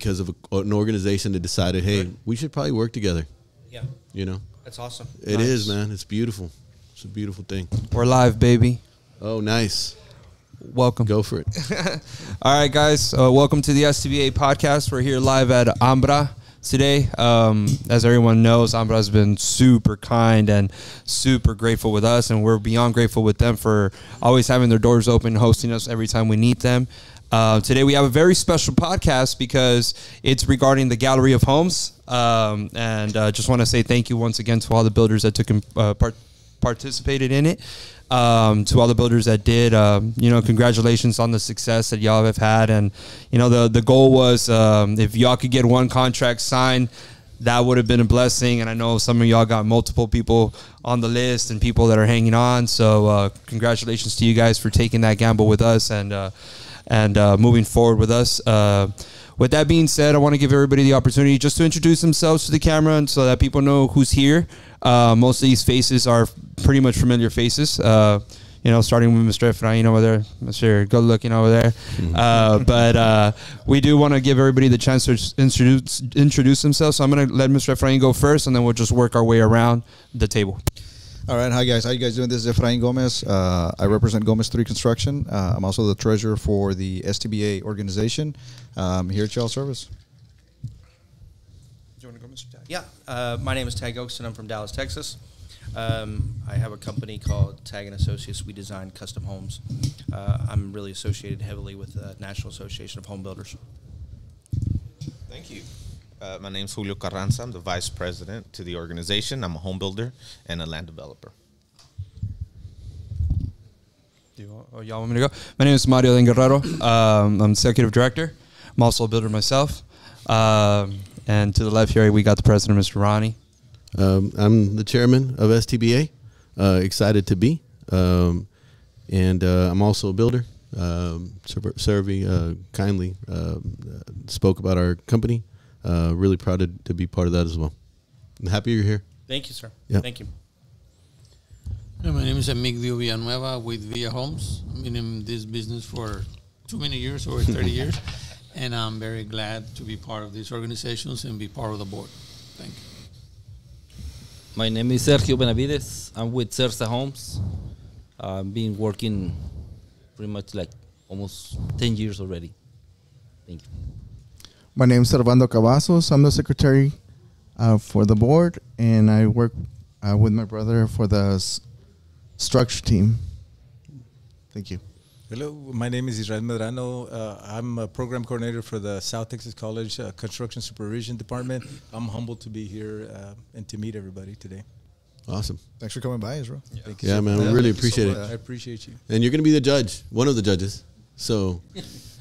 because of an organization that decided, hey, we should probably work together. Yeah. You know? That's awesome. It is, man. It's beautiful. It's a beautiful thing. We're live, baby. Oh, nice. Welcome. Go for it. All right, guys. Welcome to the STBA podcast. We're here live at Ambra today. As everyone knows, Ambra has been super kind and super grateful with us, and we're beyond grateful with them for always having their doors open, hosting us every time we need them. Today we have a very special podcast because it's regarding the Gallery of Homes, and just want to say thank you once again to all the builders that took participated in it. To all the builders that did, congratulations on the success that y'all have had. And, the goal was if y'all could get one contract signed, that would have been a blessing. And I know some of y'all got multiple people on the list and people that are hanging on. So congratulations to you guys for taking that gamble with us and moving forward with us. With that being said, I want to give everybody the opportunity just to introduce themselves to the camera and so that people know who's here. Most of these faces are pretty much familiar faces, starting with Mr. Efrain over there, Mr. Good Looking over there. But we do want to give everybody the chance to introduce themselves. So I'm going to let Mr. Efrain go first, and then we'll just work our way around the table. All right. Hi, guys. How you guys doing? This is Efrain Gomez. I represent Gomez 3 Construction. I'm also the treasurer for the STBA organization. Here at y'all's service. Do you want to go, Mr. Tag? Yeah. My name is Tag Oakson. I'm from Dallas, Texas. I have a company called Tag & Associates. We design custom homes. I'm really associated heavily with the National Association of Home Builders. Thank you. My name is Julio Carranza. I'm the vice president to the organization. I'm a home builder and a land developer. Y'all want me to go? My name is Mario Den Guerrero. I'm executive director. I'm also a builder myself. And to the left here, we got the president, Mr. Ronnie. I'm the chairman of STBA. Excited to be. And I'm also a builder. Survey kindly spoke about our company. Really proud to be part of that as well. I'm happy you're here. Thank you, sir. Yep. Thank you. My name is Emigdio Villanueva with Villa Homes. I've been in this business for too many years, over 30 years, and I'm very glad to be part of these organizations and be part of the board. Thank you. My name is Sergio Benavides. I'm with Cersa Homes. I've been working pretty much like almost 10 years already. Thank you. My name is Servando Cavazos. I'm the secretary for the board, and I work with my brother for the structure team. Thank you. Hello, my name is Israel Medrano. I'm a program coordinator for the South Texas College Construction Supervision Department. I'm humbled to be here and to meet everybody today. Awesome. Thanks for coming by, Israel. Yeah. Thank you. Yeah, man. We really appreciate it. I appreciate you. And you're going to be the judge, one of the judges. So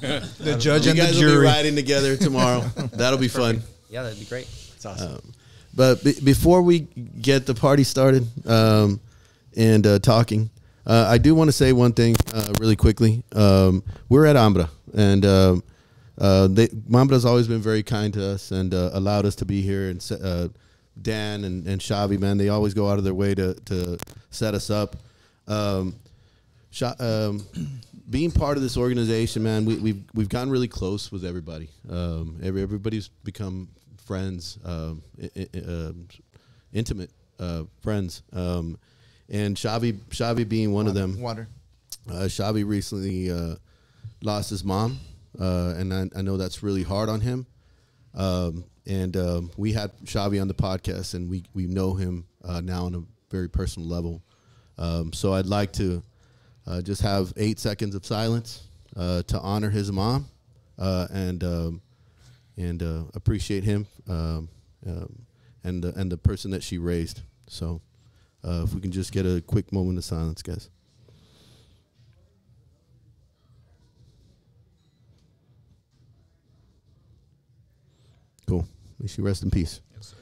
The judge you and the guys will jury. be riding together tomorrow. That'll be fun. Yeah, that'd be great. It's awesome. But before we get the party started and talking, I do want to say one thing really quickly. We're at Ambra, and Ambra's always been very kind to us and allowed us to be here. And Dan and Xavi, man, they always go out of their way to set us up. Being part of this organization, man, we've gotten really close with everybody. Everybody's become friends, intimate friends. And Xavi being one of them. Water. Xavi recently lost his mom, and I know that's really hard on him. And we had Xavi on the podcast, and we know him now on a very personal level. So I'd like to just have 8 seconds of silence to honor his mom and appreciate him and the person that she raised. So if we can just get a quick moment of silence, guys. Cool. May she rest in peace. Yes, sir.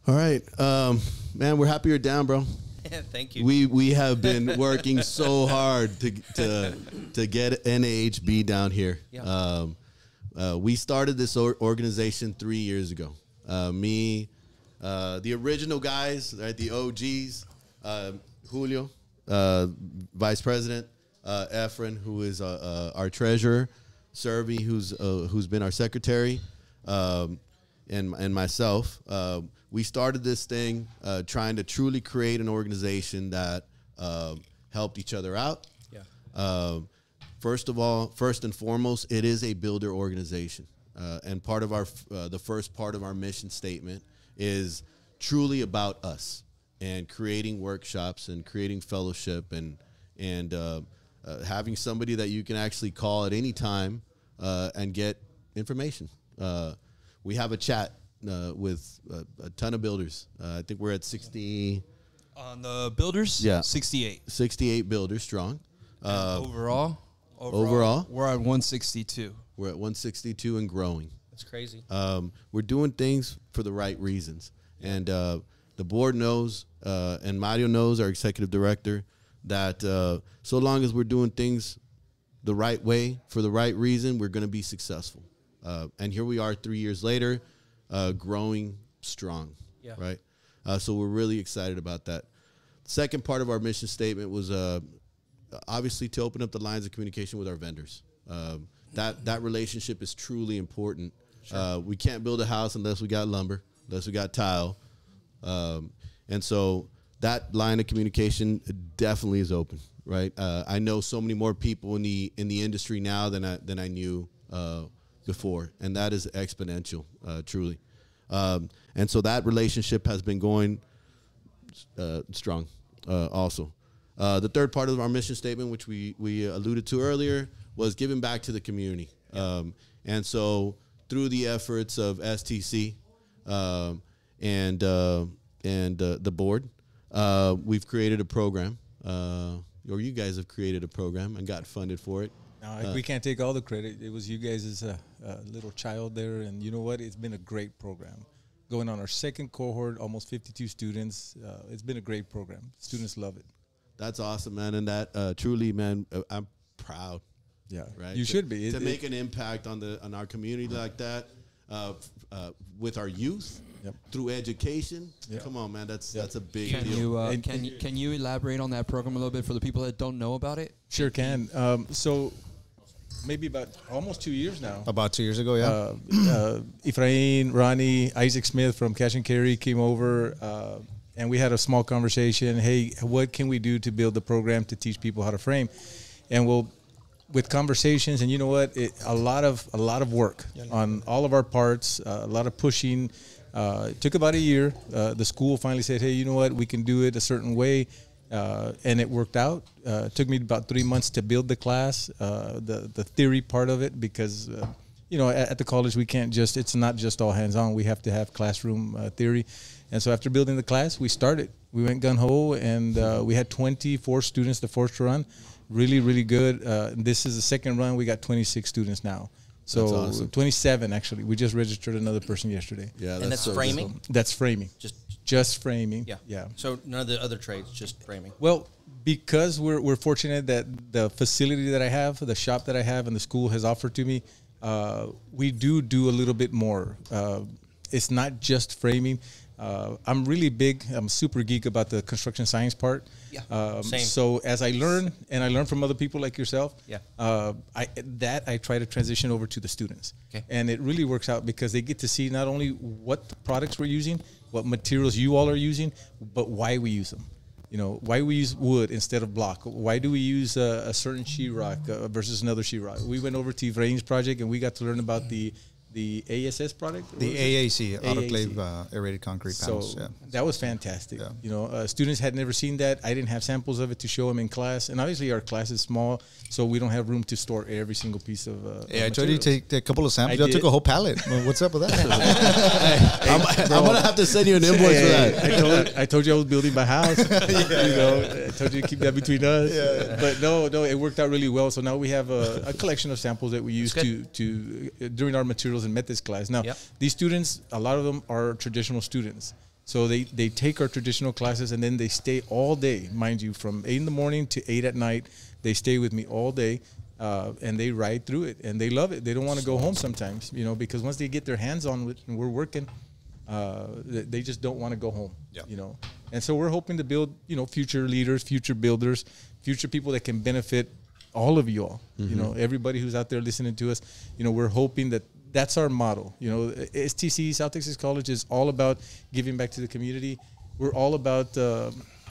All right, man. We're happy you're down, bro. Thank you. We have been working so hard to get NAHB down here. Yeah. We started this organization 3 years ago. Me, the original guys, right? The OGs, Julio, vice president, Efren, who is our treasurer, Servi, who's been our secretary, and myself. We started this thing trying to truly create an organization that helped each other out. Yeah. First and foremost, it is a builder organization, and part of our the first part of our mission statement is truly about us and creating workshops and creating fellowship and having somebody that you can actually call at any time and get information. We have a chat with a ton of builders. I think we're at 60. On the builders, Yeah. 68 builders strong. overall. Overall? We're at 162. We're at 162 and growing. That's crazy. We're doing things for the right reasons. And the board knows, and Mario knows, our executive director, that so long as we're doing things the right way for the right reason, we're going to be successful. And here we are 3 years later, growing strong. Yeah. Right? So we're really excited about that. Second part of our mission statement was obviously to open up the lines of communication with our vendors. That relationship is truly important. Sure. We can't build a house unless we got lumber, unless we got tile. And so that line of communication definitely is open, right? I know so many more people in the industry now than I knew before, and that is exponential, truly. And so that relationship has been going strong also. The third part of our mission statement, which we alluded to earlier, was giving back to the community. And so through the efforts of STC and the board, we've created a program, or you guys have created a program and got funded for it. No, we can't take all the credit. It was you guys as a little child there, and you know what? It's been a great program. Going on our second cohort, almost 52 students. It's been a great program. Students love it. That's awesome, man. And that truly, man, I'm proud. Yeah, right. You should be to make an impact on our community like that, with our youth. Yep. Through education. Yep. Come on, man. That's a big Can deal. you can you elaborate on that program a little bit for the people that don't know about it? Sure can. So maybe about almost 2 years now. About 2 years ago, yeah. Efrain, Ronnie, Isaac Smith from Cash and Carry came over, and we had a small conversation. Hey, what can we do to build the program to teach people how to frame? And with conversations, and you know what, a lot of work on all of our parts, a lot of pushing. It took about a year. The school finally said, hey, you know what, we can do it a certain way. And it worked out. It took me about 3 months to build the class, the theory part of it, because, at the college, it's not just all hands-on. We have to have classroom theory. And so after building the class, we started. We went gung-ho, and we had 24 students the first run. Really, really good. This is the second run. We got 26 students now. So that's awesome. 27, actually. We just registered another person yesterday. Yeah, And that's framing? That's framing. Just framing. Yeah. Yeah. So none of the other trades, just framing. Well, because we're fortunate that the facility that I have, the shop that I have, and the school has offered to me, we do a little bit more. It's not just framing. I'm really big. I'm super geek about the construction science part. Yeah. Same. So as I learn, and I learn from other people like yourself, Yeah. I try to transition over to the students. Okay. And it really works out because they get to see not only what products we're using, what materials you all are using, but why we use them. Why we use wood instead of block. Why do we use a certain sheetrock versus another sheetrock? We went over to Efrain's project and we got to learn about the ASS product? The AAC, autoclave aerated concrete panels. So Yeah. that was fantastic. Yeah. Students had never seen that. I didn't have samples of it to show them in class. And obviously our class is small, so we don't have room to store every single piece of Yeah, I told you to take a couple of samples. I I took did. a whole pallet. Well, what's up with that? I'm going to have to send you an invoice for that. I told you I was building my house. I told you to keep that between us. But no, it worked out really well. So now we have a collection of samples that we use to during our materials and methods class. Now, these students, a lot of them are traditional students. So they take our traditional classes and then they stay all day, mind you, from 8 in the morning to 8 at night. They stay with me all day. And they ride through it, and they love it. They don't want to go home sometimes, because once they get their hands on it and we're working, they just don't want to go home, And so we're hoping to build, future leaders, future builders, future people that can benefit all of you all. You know, everybody who's out there listening to us. You know, we're hoping that that's our model. You know, STC, South Texas College, is all about giving back to the community. We're all about,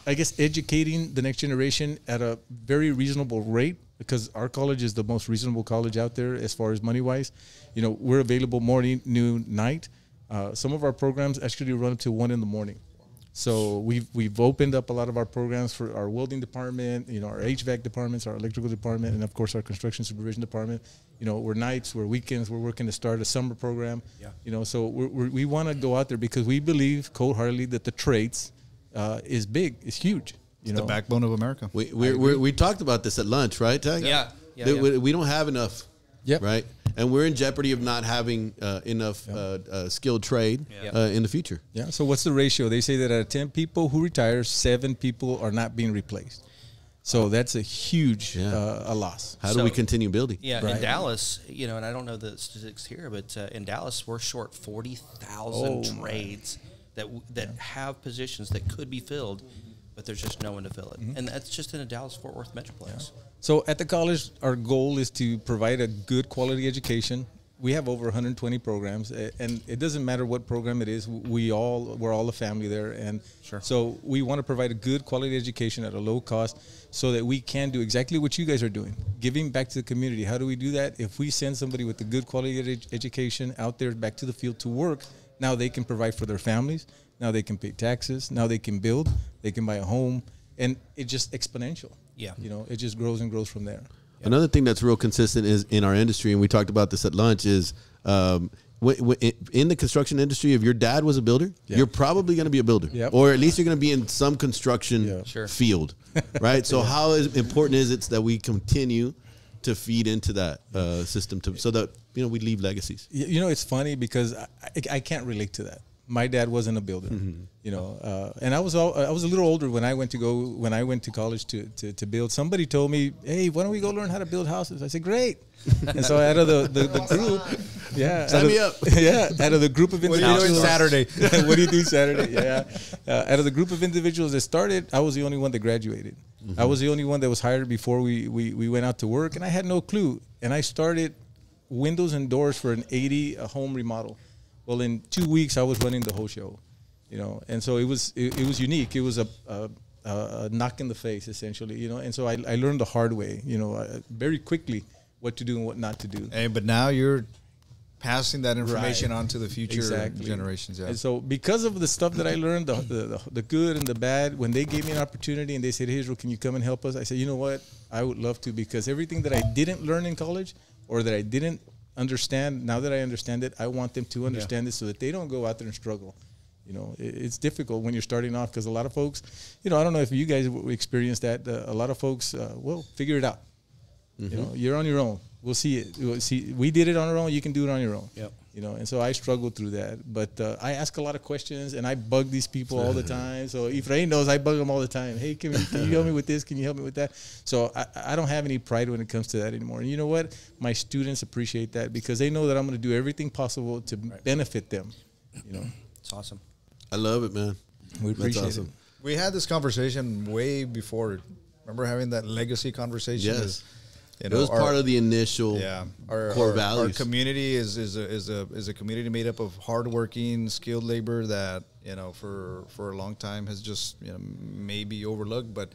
I guess, educating the next generation at a very reasonable rate, because our college is the most reasonable college out there as far as money-wise. You know, we're available morning, noon, night. Some of our programs actually run up to 1 a.m. So we've opened up a lot of our programs for our welding department, you know, our HVAC departments, our electrical department, and of course our construction supervision department. You know, we're nights, we're weekends, we're working to start a summer program. Yeah. You know, so we want to go out there because we believe cold-heartedly that the trades is big, is huge. You know, the backbone of America. We talked about this at lunch, right, Tag? Yeah. We don't have enough. Yep. Right. And we're in jeopardy of not having enough skilled trade in the future. Yeah. So what's the ratio? They say that out of 10 people who retire, 7 people are not being replaced. So that's a huge a loss. How do we continue building? Yeah, in Dallas, you know, and I don't know the statistics here, but in Dallas, we're short 40,000 trades that have positions that could be filled, but there's just no one to fill it. And that's just in a Dallas-Fort Worth metroplex. So at the college, our goal is to provide a good quality education. We have over 120 programs, and it doesn't matter what program it is. We're all a family there, and so we want to provide a good quality education at a low cost, so that we can do exactly what you guys are doing, giving back to the community. How do we do that? If we send somebody with a good quality education out there back to the field to work, now they can provide for their families. Now they can pay taxes. Now they can build. They can buy a home, and it's just exponential. Yeah, you know, it just grows and grows from there. Another thing that's real consistent is in our industry, and we talked about this at lunch, is in the construction industry, if your dad was a builder, you're probably going to be a builder, or at least you're going to be in some construction field, right? So how important is it that we continue to feed into that system so that, you know, we leave legacies? You know, it's funny because I can't relate to that. My dad wasn't a builder, you know, and I was a little older when I went to college to build. Somebody told me, "Hey, why don't we go learn how to build houses?" I said, "Great." And so out of the group, sign me up. Out of the group of individuals, what do you do Saturday? What do you do Saturday? Out of the group of individuals that started, I was the only one that graduated. I was the only one that was hired before we went out to work, and I had no clue. And I started windows and doors for an 80 home remodel. Well, in 2 weeks, I was running the whole show, you know, and so it was unique. It was a knock in the face, essentially, you know, and so I learned the hard way, you know, very quickly what to do and what not to do. Hey, but now you're passing that information on to the future generations. Yeah. And so because of the stuff that I learned, the good and the bad, when they gave me an opportunity and they said, "Hey, Israel, can you come and help us?" I said, "You know what? I would love to, because everything that I didn't learn in college or that I didn't understand, now that I understand it, I want them to understand it so that they don't go out there and struggle. You know, it's difficult when you're starting off, because a lot of folks, you know, I don't know if you guys experienced that. A lot of folks, well, figure it out. You know, you're on your own. We'll see it. We did it on our own. You can do it on your own. Yep. You know, and so I struggled through that. But I ask a lot of questions, and I bug these people all the time. So Efrain knows I bug them all the time. Hey, can you help me with this? Can you help me with that? So I don't have any pride when it comes to that anymore. And you know what? My students appreciate that, because they know that I'm going to do everything possible to benefit them. You know, it's awesome. I love it, man. We appreciate it. We had this conversation way before. Remember having that legacy conversation? Yes. You know, it was part of the initial core values. Our community is a community made up of hardworking, skilled labor that, you know, for a long time has just, you know, maybe overlooked. But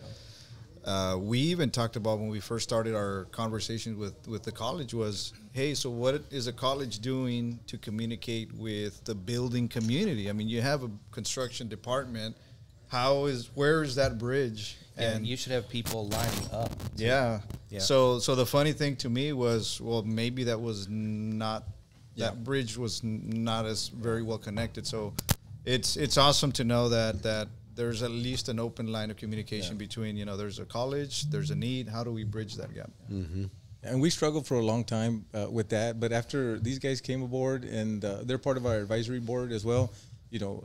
we even talked about, when we first started our conversations with the college, was, hey, so what is a college doing to communicate with the building community? I mean, you have a construction department. Where is that bridge? And you should have people lining up. Yeah. So the funny thing to me was, well, maybe that was not, that bridge was not as very well connected. So it's awesome to know that there's at least an open line of communication between, you know, there's a college, there's a need. How do we bridge that gap? And we struggled for a long time with that. But after these guys came aboard, and they're part of our advisory board as well, you know,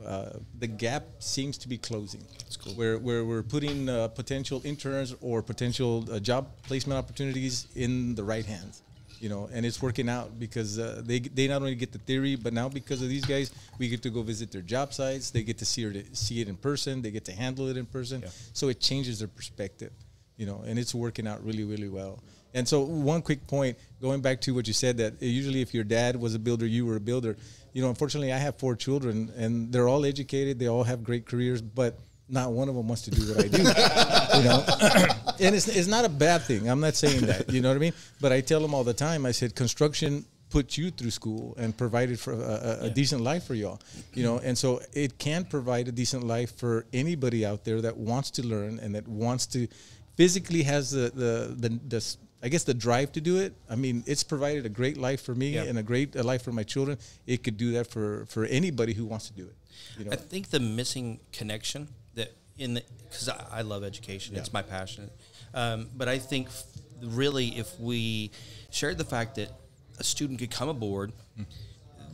the gap seems to be closing. That's cool. Where we're putting potential interns or potential job placement opportunities in the right hands, you know, and it's working out, because they not only get the theory, but now because of these guys, we get to go visit their job sites. They get to see it in person. They get to handle it in person. So it changes their perspective, you know, and it's working out really, really well. And so one quick point, going back to what you said, that usually if your dad was a builder, you were a builder. You know, unfortunately, I have 4 children, and they're all educated. They all have great careers, but not one of them wants to do what I do. You know, and it's not a bad thing. I'm not saying that. You know what I mean? But I tell them all the time. I said, construction put you through school and provided for a decent life for y'all. You know, and so it can provide a decent life for anybody out there that wants to learn and that wants to physically has the I guess the drive to do it. I mean, it's provided a great life for me and a great life for my children. It could do that for anybody who wants to do it. You know? I think the missing connection that because I love education, it's my passion. But I think really if we shared the fact that a student could come aboard,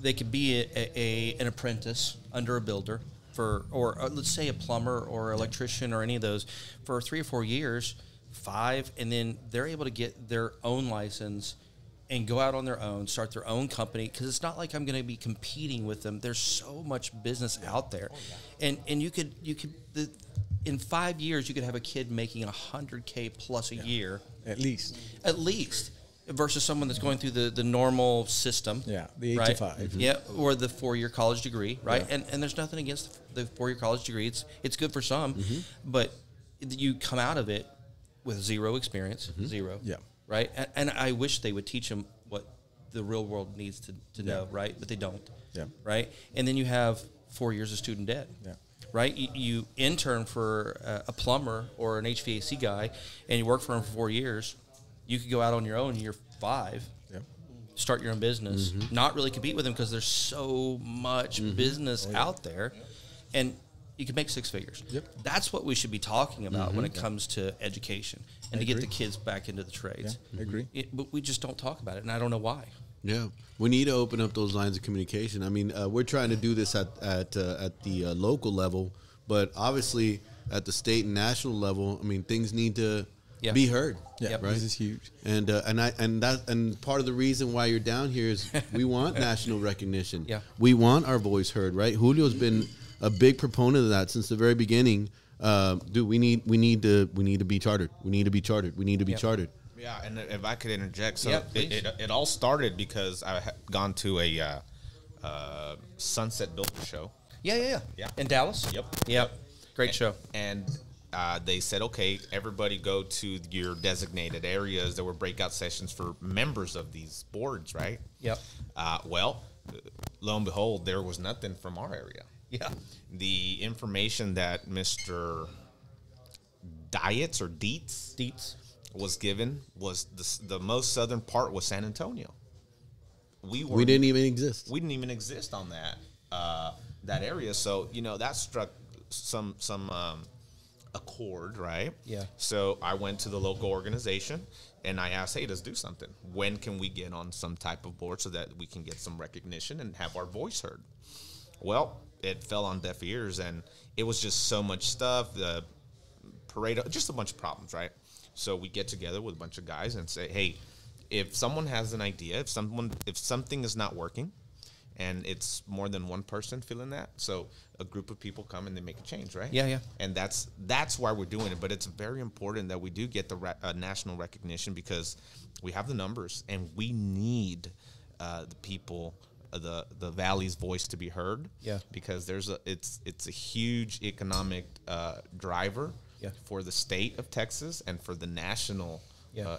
they could be an apprentice under a builder or let's say a plumber or electrician or any of those for 3 or 4 years. 5, and then they're able to get their own license and go out on their own, start their own company, because it's not like I'm going to be competing with them. There's so much business out there, and you could in 5 years you could have a kid making $100K plus a year at least, versus someone that's going through the normal system, the 8 to 5, or the 4-year college degree, right? And there's nothing against the 4-year college degree. It's good for some, but you come out of it with zero experience, right? And I wish they would teach them what the real world needs to know, right? But they don't, right? And then you have 4 years of student debt, right? You intern for a plumber or an HVAC guy, and you work for him for 4 years. You could go out on your own in year 5, start your own business, not really compete with them because there's so much business out there, and you can make 6 figures. That's what we should be talking about when it comes to education and to get the kids back into the trades. I agree. But we just don't talk about it, and I don't know why. Yeah, we need to open up those lines of communication. I mean, we're trying to do this at the local level, but obviously at the state and national level, I mean, things need to be heard. Right? This is huge. And part of the reason why you're down here is we want national recognition. We want our voice heard. Right? Julio's been a big proponent of that since the very beginning. Dude, we need to be chartered. We need to be chartered. We need to be chartered. Yeah, and if I could interject, so it all started because I had gone to a Sunset Builder show. Yeah. In Dallas. Yep. Great show. And they said, okay, everybody go to your designated areas. There were breakout sessions for members of these boards, right? Yep. Well, lo and behold, there was nothing from our area. Yeah. The information that Mr. Dietz was given was the most southern part was San Antonio. We didn't even exist. We didn't even exist on that area. So that struck some a chord, right? Yeah. So I went to the local organization and I asked, hey, let's do something. When can we get on some type of board so that we can get some recognition and have our voice heard? Well, it fell on deaf ears, and it was just so much stuff. The parade, just a bunch of problems, right? So we get together with a bunch of guys and say, hey, if someone has an idea, if something is not working, and it's more than one person feeling that, so a group of people come and they make a change, right? Yeah. And that's why we're doing it. But it's very important that we do get the national recognition because we have the numbers, and we need the people. The Valley's voice to be heard, because it's a huge economic driver for the state of Texas and for the national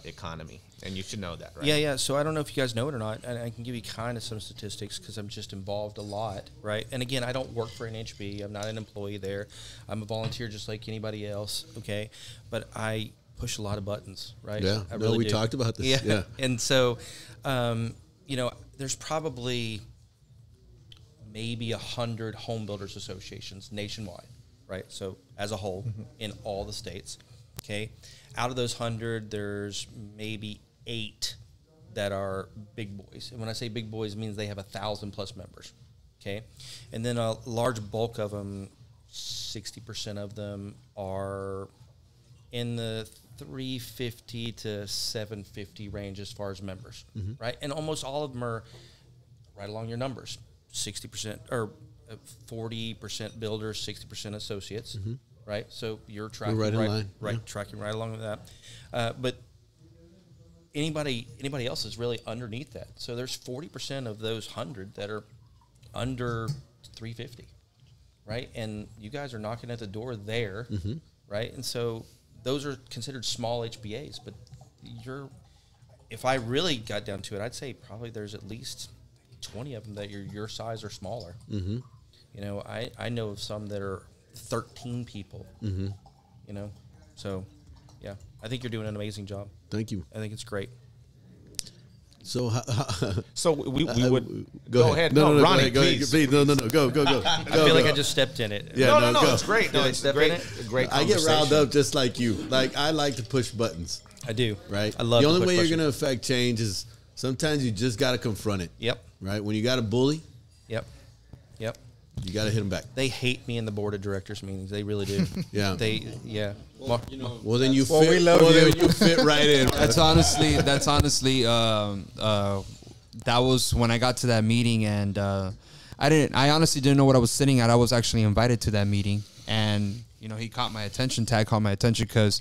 economy, and you should know that, right? Yeah. So I don't know if you guys know it or not, and I can give you kind of some statistics because I'm just involved a lot, right? And again, I don't work for NHB. I'm not an employee there. I'm a volunteer just like anybody else, okay? But I push a lot of buttons, right? Yeah. I really we do. talked about this. Yeah. And so, there's probably maybe 100 home builders associations nationwide, right? So as a whole, in all the states, okay? Out of those 100, there's maybe 8 that are big boys. And when I say big boys, it means they have 1,000 plus members, okay? And then a large bulk of them, 60% of them are in the 350 to 750 range as far as members, right? And almost all of them are right along your numbers, 60% or 40% builders, 60% associates, right? So you're tracking right in line. Tracking right along with that. But anybody else is really underneath that. So there's 40% of those 100 that are under 350, right? And you guys are knocking at the door there, right? And so those are considered small HBAs, but if I really got down to it, I'd say probably there's at least 20 of them that are your size or smaller. You know, I know of some that are 13 people, you know, so yeah, I think you're doing an amazing job. Thank you. I think it's great. So, So we would go ahead. No, Ronnie, go ahead. please. Please, no, go. I feel like I just stepped in it. Yeah, No, go. it's great. No, Did I it's step great. in it? Great. I get riled conversation. up just like you. Like, I like to push buttons, I do. right? I love the to only push way you're buttons. going to affect change is sometimes you just got to confront it, Yep. right? When you got a bully, Yep. you got to hit him back. They hate me in the board of directors meetings. They really do. Yeah. Yeah. Well, you know, Well, then you Well, fit. we love well, you. then you fit right in. that's honestly that was when I got to that meeting, and I honestly didn't know what I was sitting at. I was actually invited to that meeting, and you know, Tag caught my attention because,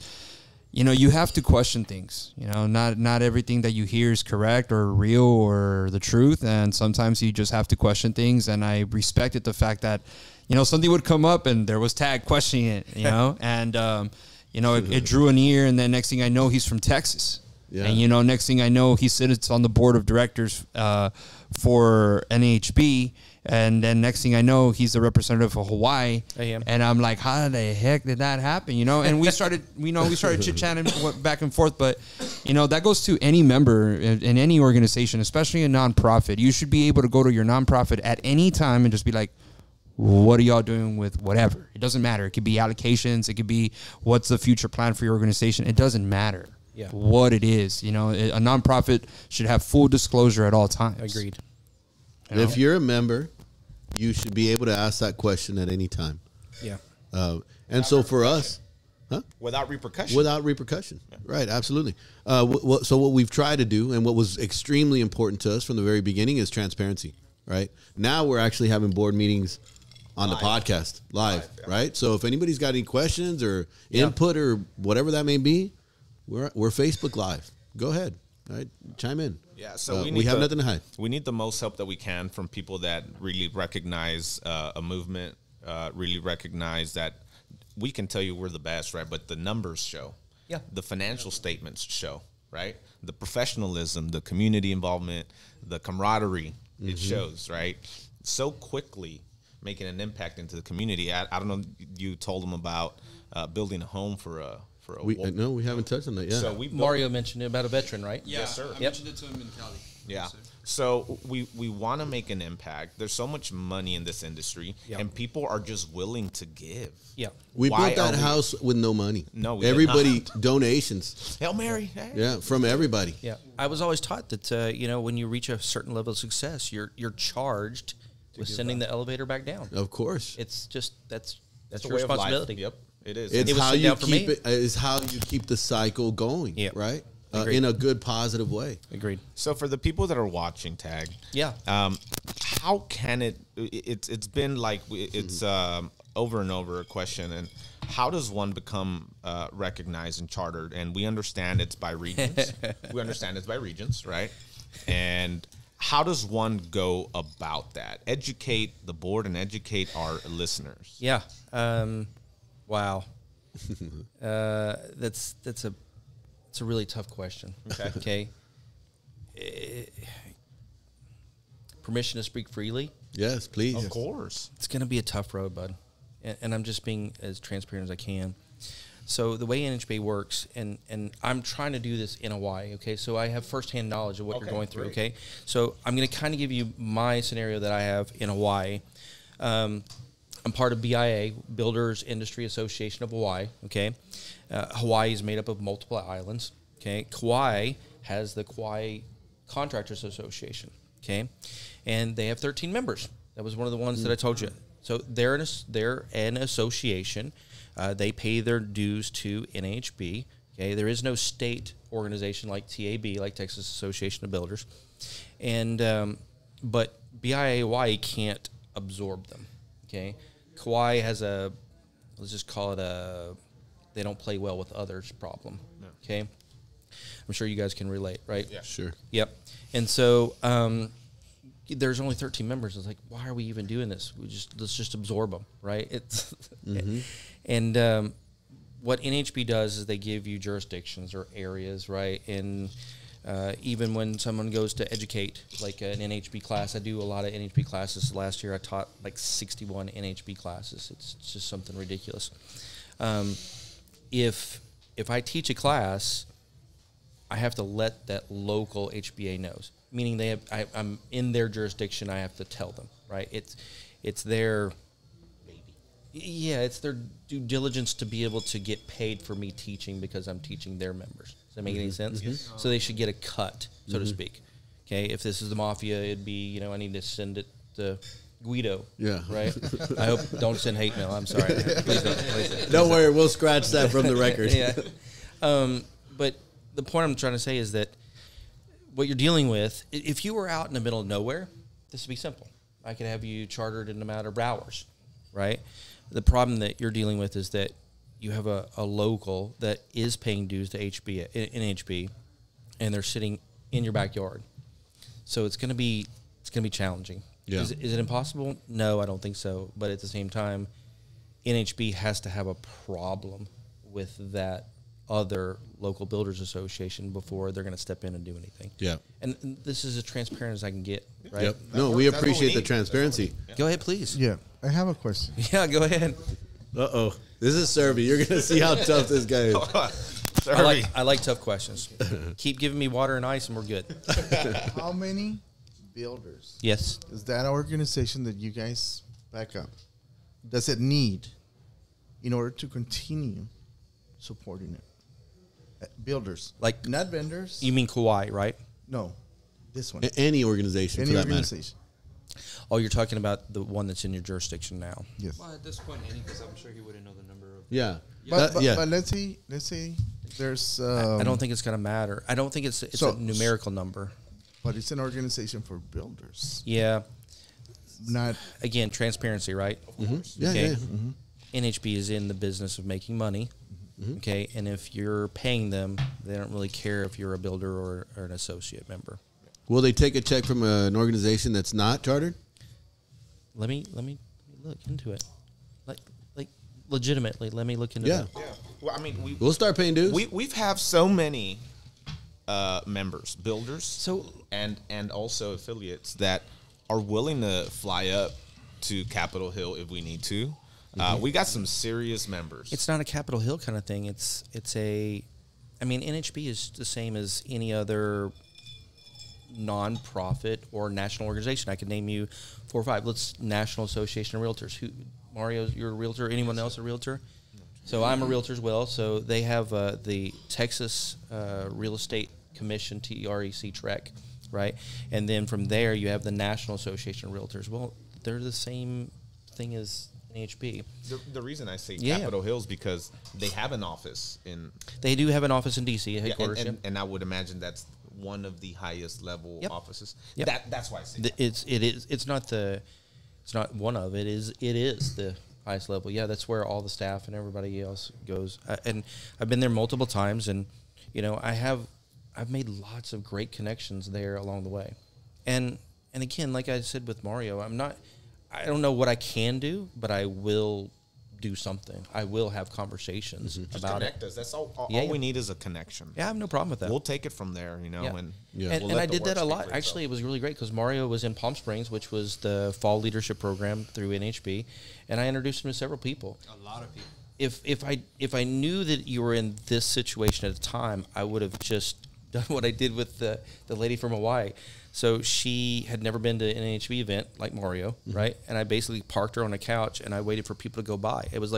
you know, you have to question things. You know, not everything that you hear is correct or real or the truth, and sometimes you just have to question things. And I respected the fact that, you know, something would come up and there was Tag questioning it, you know, and you know, it drew an ear, and then next thing I know, he's from Texas. Yeah. And, you know, next thing I know, he sits on the board of directors for NHB. And then next thing I know, he's the representative for Hawaii. I am. And I'm like, how the heck did that happen? You know, and we started chit-chatting back and forth. But, you know, that goes to any member in any organization, especially a nonprofit. You should be able to go to your nonprofit at any time and just be like, what are y'all doing with whatever? It doesn't matter. It could be allocations. It could be what's the future plan for your organization. It doesn't matter. Yeah. What it is. You know, a nonprofit should have full disclosure at all times. Agreed. You know? If you're a member, you should be able to ask that question at any time. Yeah. And so for us, without repercussion. without repercussion, right? Absolutely. So what we've tried to do, and what was extremely important to us from the very beginning, is transparency. Right now, we're actually having board meetings on the podcast live, yeah. right? So if anybody's got any questions or Yeah. input or whatever that may be, we're Facebook Live. Go ahead, right? Chime in. Yeah, so we have nothing to hide. We need the most help that we can from people that really recognize a movement, really recognize that we can tell you we're the best, right? But the numbers show. Yeah. The financial statements show, right? The professionalism, the community involvement, the camaraderie, it shows, right? So quickly making an impact into the community. I don't know, you told them about building a home for a No, we haven't touched on that yet. So we Mario mentioned it about a veteran, right? Yeah, Yes, sir. I Yep. mentioned it to him in Cali. Yeah. Yes, sir. So we want to make an impact. There's so much money in this industry, Yeah. and people are just willing to give. Yeah. We Why built that are we- house with no money. No, we did everybody donations. Hail Mary. Hey. Yeah, from everybody. Yeah. I was always taught that you know, when you reach a certain level of success, you're charged with sending the elevator back down. Of course, It's just that's It's a your way of life. responsibility. Yep, it is. it's It was how sent you down for keep me. it. It's how you keep the cycle going. Yeah. Right. Agreed. In a good, positive way. Agreed. So for the people that are watching Tag, Yeah. how can it's been like it's over and over a question, and how does one become recognized and chartered? And we understand it's by regions. Right? And how does one go about that? Educate the board and educate our listeners. Yeah. Wow. That's a really tough question. Okay. Permission to speak freely. Yes, please. Of course. It's going to be a tough road, bud. And I'm just being as transparent as I can. So the way NHB works, and I'm trying to do this in Hawaii, okay? So I have firsthand knowledge of what you're going through, okay? So I'm going to kind of give you my scenario that I have in Hawaii. I'm part of BIA, Builders Industry Association of Hawaii, okay? Hawaii is made up of multiple islands, okay? Kauai has the Kauai Contractors Association, okay? And they have 13 members. That was one of the ones that I told you. So they're an association. They pay their dues to NHB. Okay, there is no state organization like TAB, like Texas Association of Builders, and but BIA Hawaii can't absorb them. Okay, Kauai has let's just call it they don't play well with others problem. Okay, I'm sure you guys can relate, right? Yeah. Sure. Yep. And so there's only 13 members. It's like, why are we even doing this? Let's just absorb them, right? It's and what NHB does is they give you jurisdictions or areas, right? And even when someone goes to educate, like an NHB class, I do a lot of NHB classes. Last year I taught like 61 NHB classes. It's just something ridiculous. If I teach a class, I have to let that local HBA knows. Meaning I'm in their jurisdiction. I have to tell them, right? It's their it's their due diligence to be able to get paid for me teaching because I'm teaching their members. Does that make any sense? So they should get a cut, so to speak. Okay, if this is the mafia, it'd be I need to send it to Guido. Yeah. Right. I hope don't send hate mail. I'm sorry. Please don't. Don't worry, we'll scratch that from the record. Yeah. But the point I'm trying to say is that what you're dealing with, if you were out in the middle of nowhere, this would be simple. I could have you chartered in a matter of hours, right? The problem that you're dealing with is that you have a local that is paying dues to NHB, and they're sitting in your backyard. So it's going to be challenging. Yeah. Is it impossible? No, I don't think so. But at the same time, NHB has to have a problem with that other local builders association before they're going to step in and do anything. Yeah. And this is as transparent as I can get, right? Yep. No, we appreciate the transparency. Go ahead, please. Yeah, I have a question. Yeah, go ahead. Uh-oh. This is Serby. You're going to see how tough this guy is. I like tough questions. Keep giving me water and ice and we're good. How many builders Yes. does that organization that you guys back up, does it need in order to continue supporting it? Builders. Like- not vendors. You mean Kauai, right? No, this one. Any organization, Any for that organization. Oh, you're talking about the one that's in your jurisdiction now. Yes. Well, at this point, because I'm sure he wouldn't know the number of. matter. Yeah. But let's say there's. I don't think it's going to matter. I don't think it's So- a numerical number. But it's an organization for builders, Yeah. not. Again, transparency, right? Yeah, Okay. yeah. NHB is in the business of making money. Okay. And if you're paying them, they don't really care if you're a builder or an associate member. Will they take a check from an organization that's not chartered? Let me look into it. Like legitimately, let me look into Yeah. that. Yeah. Well, I mean, We'll start paying dues. we've have so many members, builders, So and also affiliates that are willing to fly up to Capitol Hill if we need to. We got some serious members. it's not a Capitol Hill kind of thing. NHB is the same as any other non-profit or national organization. I could name you 4 or 5. Let's National Association of Realtors. Mario, you're a realtor. Anyone else a realtor? So I'm a realtor as well. So they have the Texas Real Estate Commission, TREC, right? And then from there you have the National Association of Realtors. Well, they're the same thing as NHB. The reason I say Yeah. Capitol Hill is because they have an office in They do have an office in DC, headquarters. and I would imagine that's one of the highest level Yep. offices. Yep. That's why I say It's not one of it is the highest level. Yeah, that's where all the staff and everybody else goes. And I've been there multiple times, and I've made lots of great connections there along the way. And again, like I said with Mario, I don't know what I can do, but I will do something. I will have conversations just about connect it. us. That's all Yeah, we yeah. need is a connection. Yeah, I have no problem with that. We'll take it from there, Yeah. and Yeah. And, we'll and let I the did work that a speak lot. for Actually, it itself. was really great because Mario was in Palm Springs, which was the fall leadership program through NHB, and I introduced him to several people. A lot of people. If I knew that you were in this situation at the time, I would have just done what I did with the lady from Hawaii. So she had never been to an NHB event like Mario, right? And I basically parked her on a couch and I waited for people to go by. It was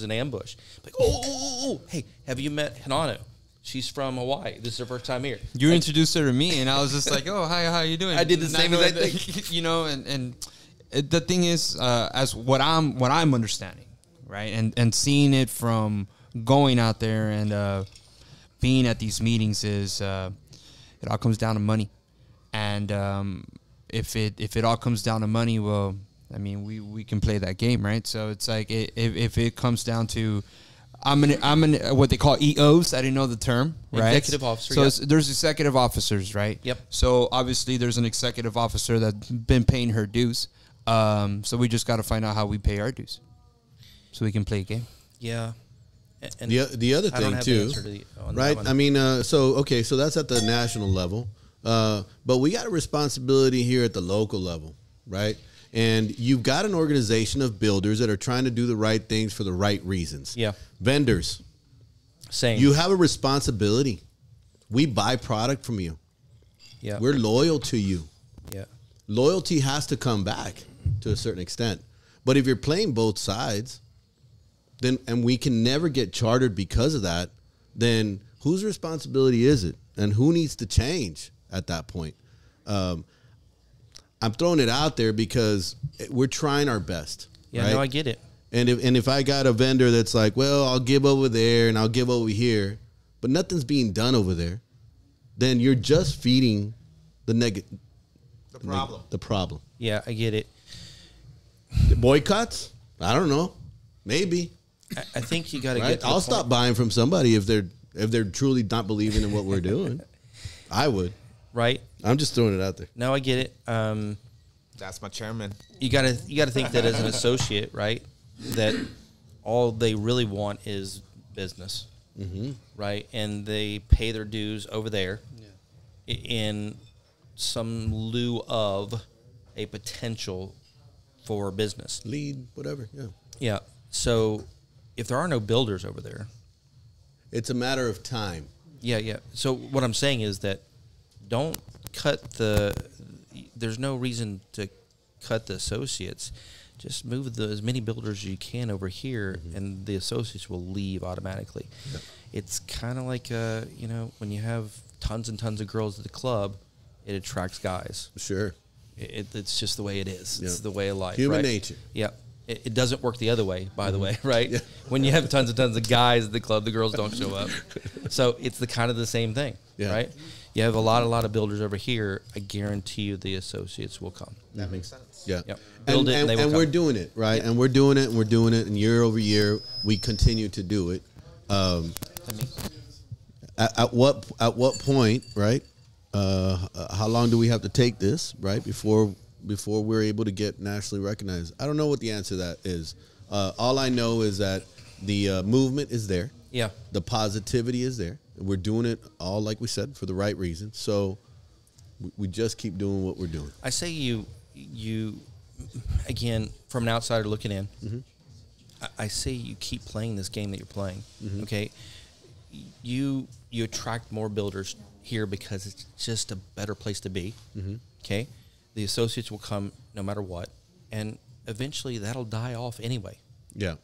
an ambush. Like, oh, hey, have you met Hinano? She's from Hawaii. This is her first time here. You introduced her to me, and I was just like, "Oh, hi, how you doing?" I did the same Not exact knowing thing. that, and the thing is, as what I'm understanding, right, and seeing it from going out there and being at these meetings is it all comes down to money, and if it all comes down to money, well, I mean, we can play that game, right? So it's like if it comes down to I'm an what they call EOs. I didn't know the term, right? Executive officer, So yeah. there's executive officers, right? Yep. So obviously there's an executive officer that's been paying her dues. So we just got to find out how we pay our dues, so we can play a game. Yeah. And The other I don't thing have the too, answer to on that right? one. I mean, so that's at the national level, but we got a responsibility here at the local level, right? And you've got an organization of builders that are trying to do the right things for the right reasons. Yeah. Vendors, Same. you have a responsibility. We buy product from you. Yeah. We're loyal to you. Yeah. Loyalty has to come back to a certain extent. But if you're playing both sides, then and we can never get chartered because of that, then whose responsibility is it? And who needs to change at that point? I'm throwing it out there because we're trying our best. Yeah, right? no, I get it. And if I got a vendor that's like, well, I'll give over there and I'll give over here, but nothing's being done over there, then you're just feeding the problem. The problem. Yeah, I get it. Boycotts? I don't know. Maybe. I think you got to Right? get to the I'll point- stop buying from somebody if they're truly not believing in what we're doing. I would. Right? I'm just throwing it out there. No, I get it. That's my chairman. You gotta think that as an associate, right? That all they really want is business, right? And they pay their dues over there in some lieu of a potential for business. Lead, whatever. Yeah. Yeah. So if there are no builders over there, It's a matter of time. yeah. So what I'm saying is that don't cut there's no reason to cut the associates. Just move as many builders as you can over here, and the associates will leave automatically. Yep. It's kind of like, when you have tons and tons of girls at the club, it attracts guys. Sure. It's just the way it is. It's Yeah. the way of life. Human right? nature. Yeah. It doesn't work the other way, by the way, right? Yeah. When you have tons and tons of guys at the club, the girls don't show up. So it's the kind of the same thing, Yeah. right? You have a lot of builders over here. I guarantee you the associates will come. That makes sense. Yeah. Yep. Build it and they will and come. we're doing it, right? And we're doing it, and year over year, we continue to do it. At what point, right? How long do we have to take this, right? Before we're able to get nationally recognized? I don't know what the answer to that is. All I know is that the movement is there. Yeah. The positivity is there. We're doing it all, like we said, for the right reason. So we just keep doing what we're doing. I say you again, from an outsider looking in, I say you keep playing this game that you're playing. Okay, you attract more builders here because it's just a better place to be. Okay, the associates will come no matter what, and eventually that'll die off anyway. Yeah.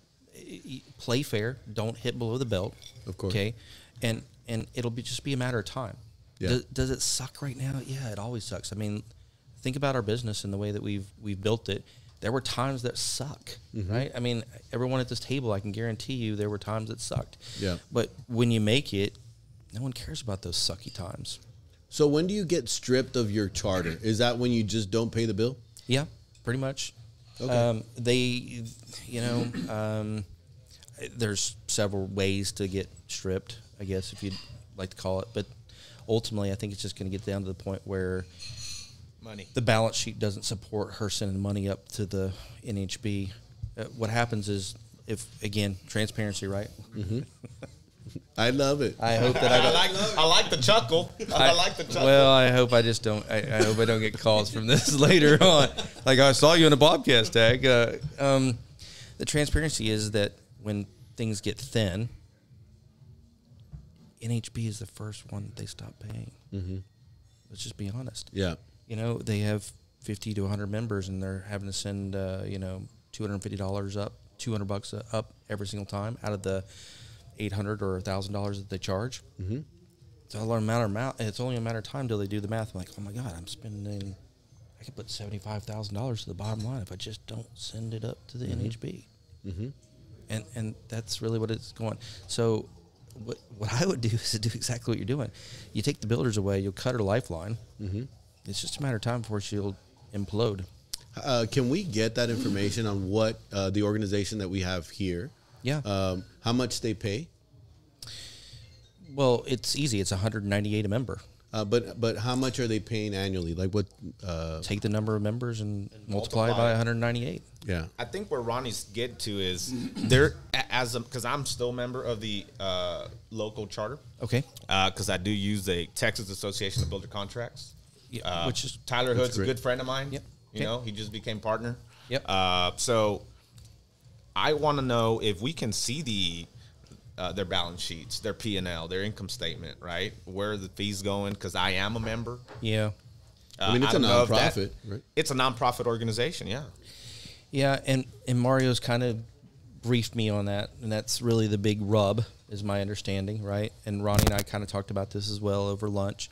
Play fair, don't hit below the belt. Of course. Okay, and it'll just be a matter of time. Yeah. Does it suck right now? Yeah, it always sucks. I mean, think about our business and the way that we've built it. There were times that suck, right? I mean, everyone at this table, I can guarantee you, there were times that sucked. Yeah. But when you make it, no one cares about those sucky times. So when do you get stripped of your charter? Is that when you just don't pay the bill? Yeah, pretty much. Okay. There's several ways to get stripped, I guess, if you'd like to call it. But ultimately, I think it's just going to get down to the point where Money. the balance sheet doesn't support her sending money up to the NHB. What happens is, if, again, transparency, right? I love it. I hope that I don't. I like the chuckle. I like the chuckle. Well, I hope I just don't. I hope I don't get calls from this later on. Like, I saw you in a Bobcast tag. The transparency is that when things get thin, NHB is the first one that they stop paying. Let's just be honest. Yeah. You know, they have 50 to 100 members, and they're having to send $250 up, $200 up every single time out of the $800 or $1,000 that they charge. It's only a matter of time till they do the math. I'm like, oh my God, I'm spending. I could put $75,000 to the bottom line if I just don't send it up to the NHB. And that's really what it's going. So what I would do is to do exactly what you're doing. You take the builders away, you'll cut her lifeline. It's just a matter of time before she'll implode. Can we get that information on what the organization that we have here Yeah. How much they pay? Well, it's easy. It's 198 a member. But how much are they paying annually? Like what? Take the number of members and multiply it by 198. Yeah. I think where Ronnie's get to is there because I'm still a member of the local charter. Okay. Because I do use the Texas Association of Builder Contracts. Yeah, which is Tyler Hood's a good friend of mine. Yep. You know, he just became partner. Yep. So I want to know if we can see their balance sheets, their P&L, their income statement, right? Where are the fees going? Because I am a member. Yeah. I mean, it's a don't know if nonprofit, right? It's a nonprofit organization, yeah. Yeah, and Mario's kind of briefed me on that, and that's really the big rub, is my understanding, right? And Ronnie and I kind of talked about this as well over lunch.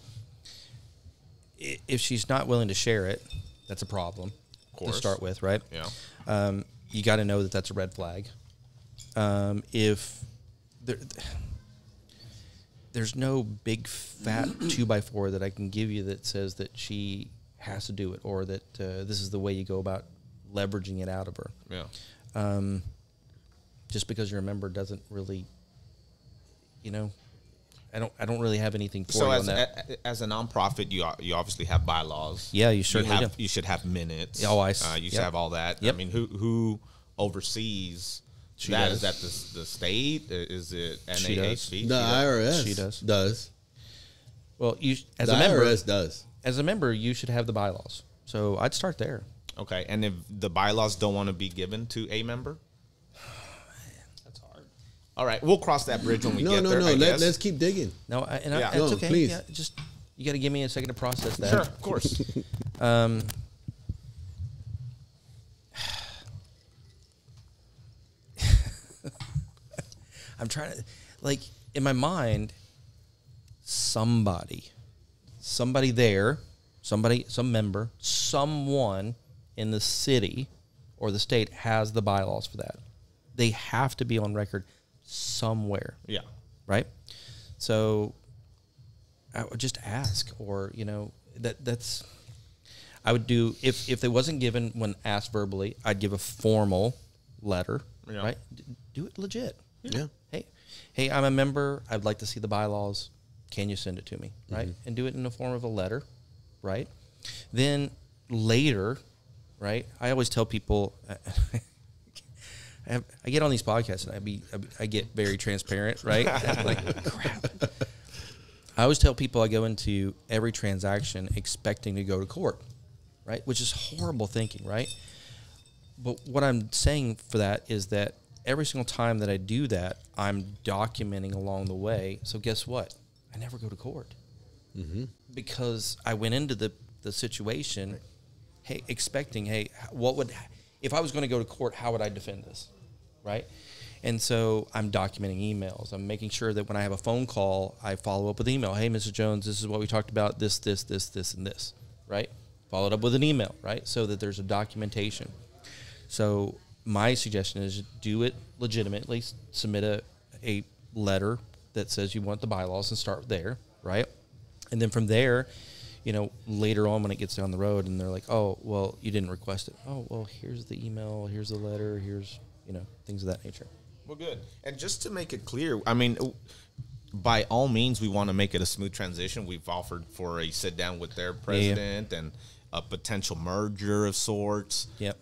If she's not willing to share it, that's a problem to start with, right? Yeah. You got to know that that's a red flag. If there's no big fat 2x4 that I can give you that says that she has to do it, or that this is the way you go about leveraging it out of her. Yeah. Just because you're a member doesn't really, I don't really have anything for you on that. As a nonprofit, you obviously have bylaws. Yeah, you certainly do. You should have minutes. Oh, you should have all that. Yep. I mean, who oversees She that? does. Is that the state? Is it She does. NAHB? The IRS She does. Does. Well, as The a member, IRS does. as a member, you should have the bylaws. So I'd start there. Okay, and if the bylaws don't want to be given to a member, That's hard. all right, we'll cross that bridge when we get there. I No. guess. Let's keep digging. No, Yeah. it's No, okay. please. Yeah, just you got to give me a second to process that. Sure, of course. I'm trying to, in my mind, somebody there, some member, someone in the city or the state has the bylaws for that. They have to be on record somewhere, Yeah. right? So I would just ask, or that's I would do if it wasn't given when asked verbally, I'd give a formal letter, Yeah. right? Do it legit. Yeah. Hey, I'm a member. I'd like to see the bylaws. Can you send it to me, right? And do it in the form of a letter, right? Then later, right? I always tell people, I get on these podcasts and I get very transparent, right? I'm like, crap. I always tell people I go into every transaction expecting to go to court, right? Which is horrible thinking, right? But what I'm saying for that is that every single time that I do that, I'm documenting along the way. So guess what? I never go to court because I went into the situation, expecting, if I was going to go to court, how would I defend this, right? And so I'm documenting emails. I'm making sure that when I have a phone call, I follow up with email. Hey, Mr. Jones, this is what we talked about, this, and this, right? Followed up with an email, right? So that there's a documentation. So my suggestion is do it legitimately, submit a letter that says you want the bylaws and start there, right? And then from there, later on when it gets down the road and they're like, oh, well, you didn't request it. Oh, well, here's the email, here's the letter, here's, things of that nature. Well, good. And just to make it clear, I mean, by all means, we want to make it a smooth transition. We've offered for a sit down with their president and a potential merger of sorts. Yep.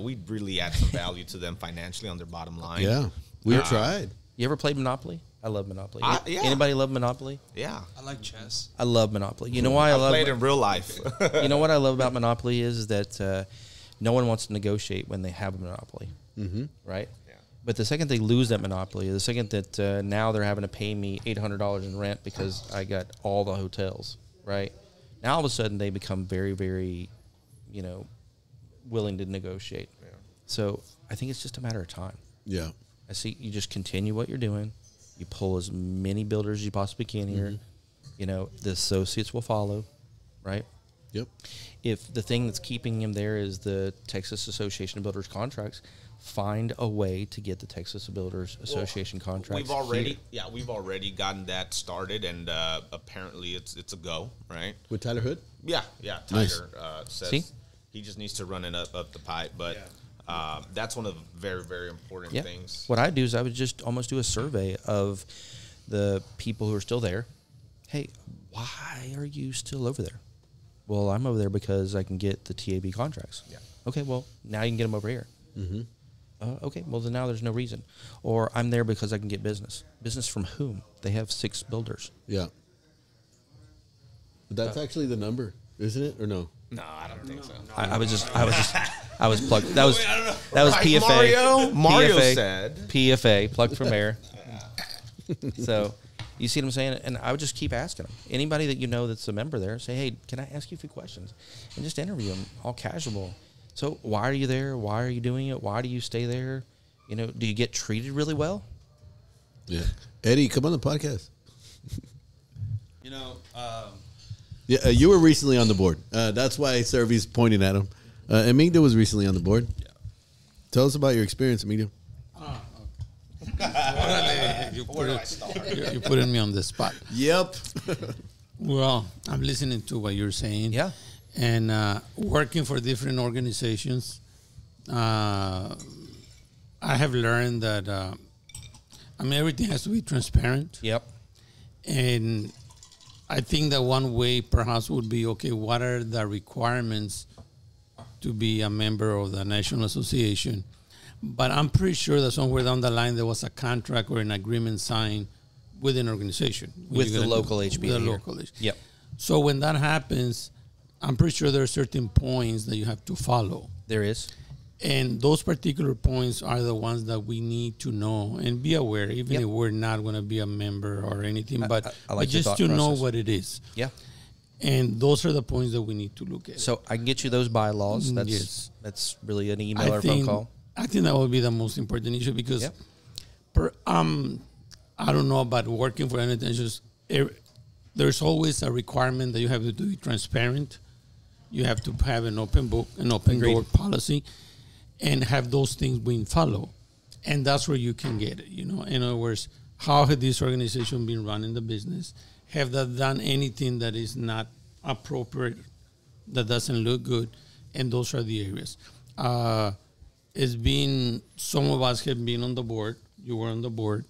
We'd really add some value to them financially on their bottom line. Yeah. We've tried. You ever played Monopoly? I love Monopoly. Yeah. Anybody love Monopoly? Yeah. I like chess. I love Monopoly. You know why I love played in real life. You know what I love about Monopoly is that no one wants to negotiate when they have a Monopoly, right? Yeah. But the second they lose that Monopoly, the second that now they're having to pay me $800 in rent because I got all the hotels, right? Now all of a sudden they become very, very, willing to negotiate. Yeah. So I think it's just a matter of time. Yeah. I see you just continue what you're doing. You pull as many builders as you possibly can here. The associates will follow, right? Yep. If the thing that's keeping him there is the Texas Association of Builders contracts, find a way to get the Texas Builders Association contracts. We've already gotten that started, and apparently it's a go, right? With Tyler Hood? Yeah. Tiger Nice. says See? he just needs to run it up the pipe, but That's one of the very, very important Yeah. things. What I do is I would just almost do a survey of the people who are still there. Hey, why are you still over there? Well, I'm over there because I can get the TAB contracts. Yeah. Okay, well, now you can get them over here. Okay, well, then now there's no reason. Or I'm there because I can get business. Business from whom? They have 6 builders. Yeah. But that's actually the number, isn't it? Or no? No, I don't think so. I was plugged. That was Right, PFA. Mario PFA, said. PFA, plugged from air. So, you see what I'm saying? And I would just keep asking them. Anybody that you know that's a member there, say, hey, can I ask you a few questions? And just interview them, all casual. So, why are you there? Why are you doing it? Why do you stay there? You know, do you get treated really well? Yeah. Eddie, come on the podcast. You know, Yeah, you were recently on the board. That's why Servy's pointing at him. Emigdio was recently on the board. Yeah. Tell us about your experience, Emigdio. You're putting me on the spot. Yep. Well, I'm listening to what you're saying. Yeah. And working for different organizations, I have learned that, everything has to be transparent. Yep. And I think that one way perhaps would be, okay, what are the requirements to be a member of the National Association? But I'm pretty sure that somewhere down the line there was a contract or an agreement signed with an organization. With the local HBA. The here. local HBA. Yep. So when that happens, I'm pretty sure there are certain points that you have to follow. There is. And those particular points are the ones that we need to know and be aware, even Yep. if we're not going to be a member or anything, but, I like but your just thought to know process. what it is. Yeah. And those are the points that we need to look at. So I can get you those bylaws. That's Yes. that's really an email or phone call. I think that would be the most important issue because Yep. I don't know about working for anything. It's just there's always a requirement that you have to be transparent. You have to have an open book, an open Agreed. door policy, and have those things being followed. And that's where you can get it. In other words, how has this organization been running the business? Have they done anything that is not appropriate, that doesn't look good? And those are the areas. It's been, some of us have been on the board. You were on the board.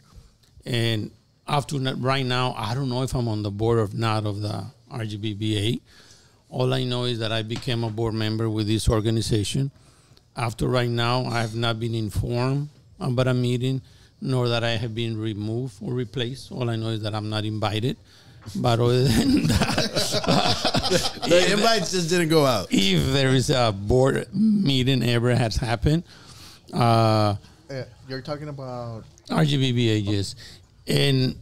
And right now, I don't know if I'm on the board or not of the RGBBA. All I know is that I became a board member with this organization. After right now, I have not been informed about a meeting, nor that I have been removed or replaced. All I know is that I'm not invited. But other than that, The invites just didn't go out. if there is a board meeting ever has happened, You're talking about RGBBA, yes. And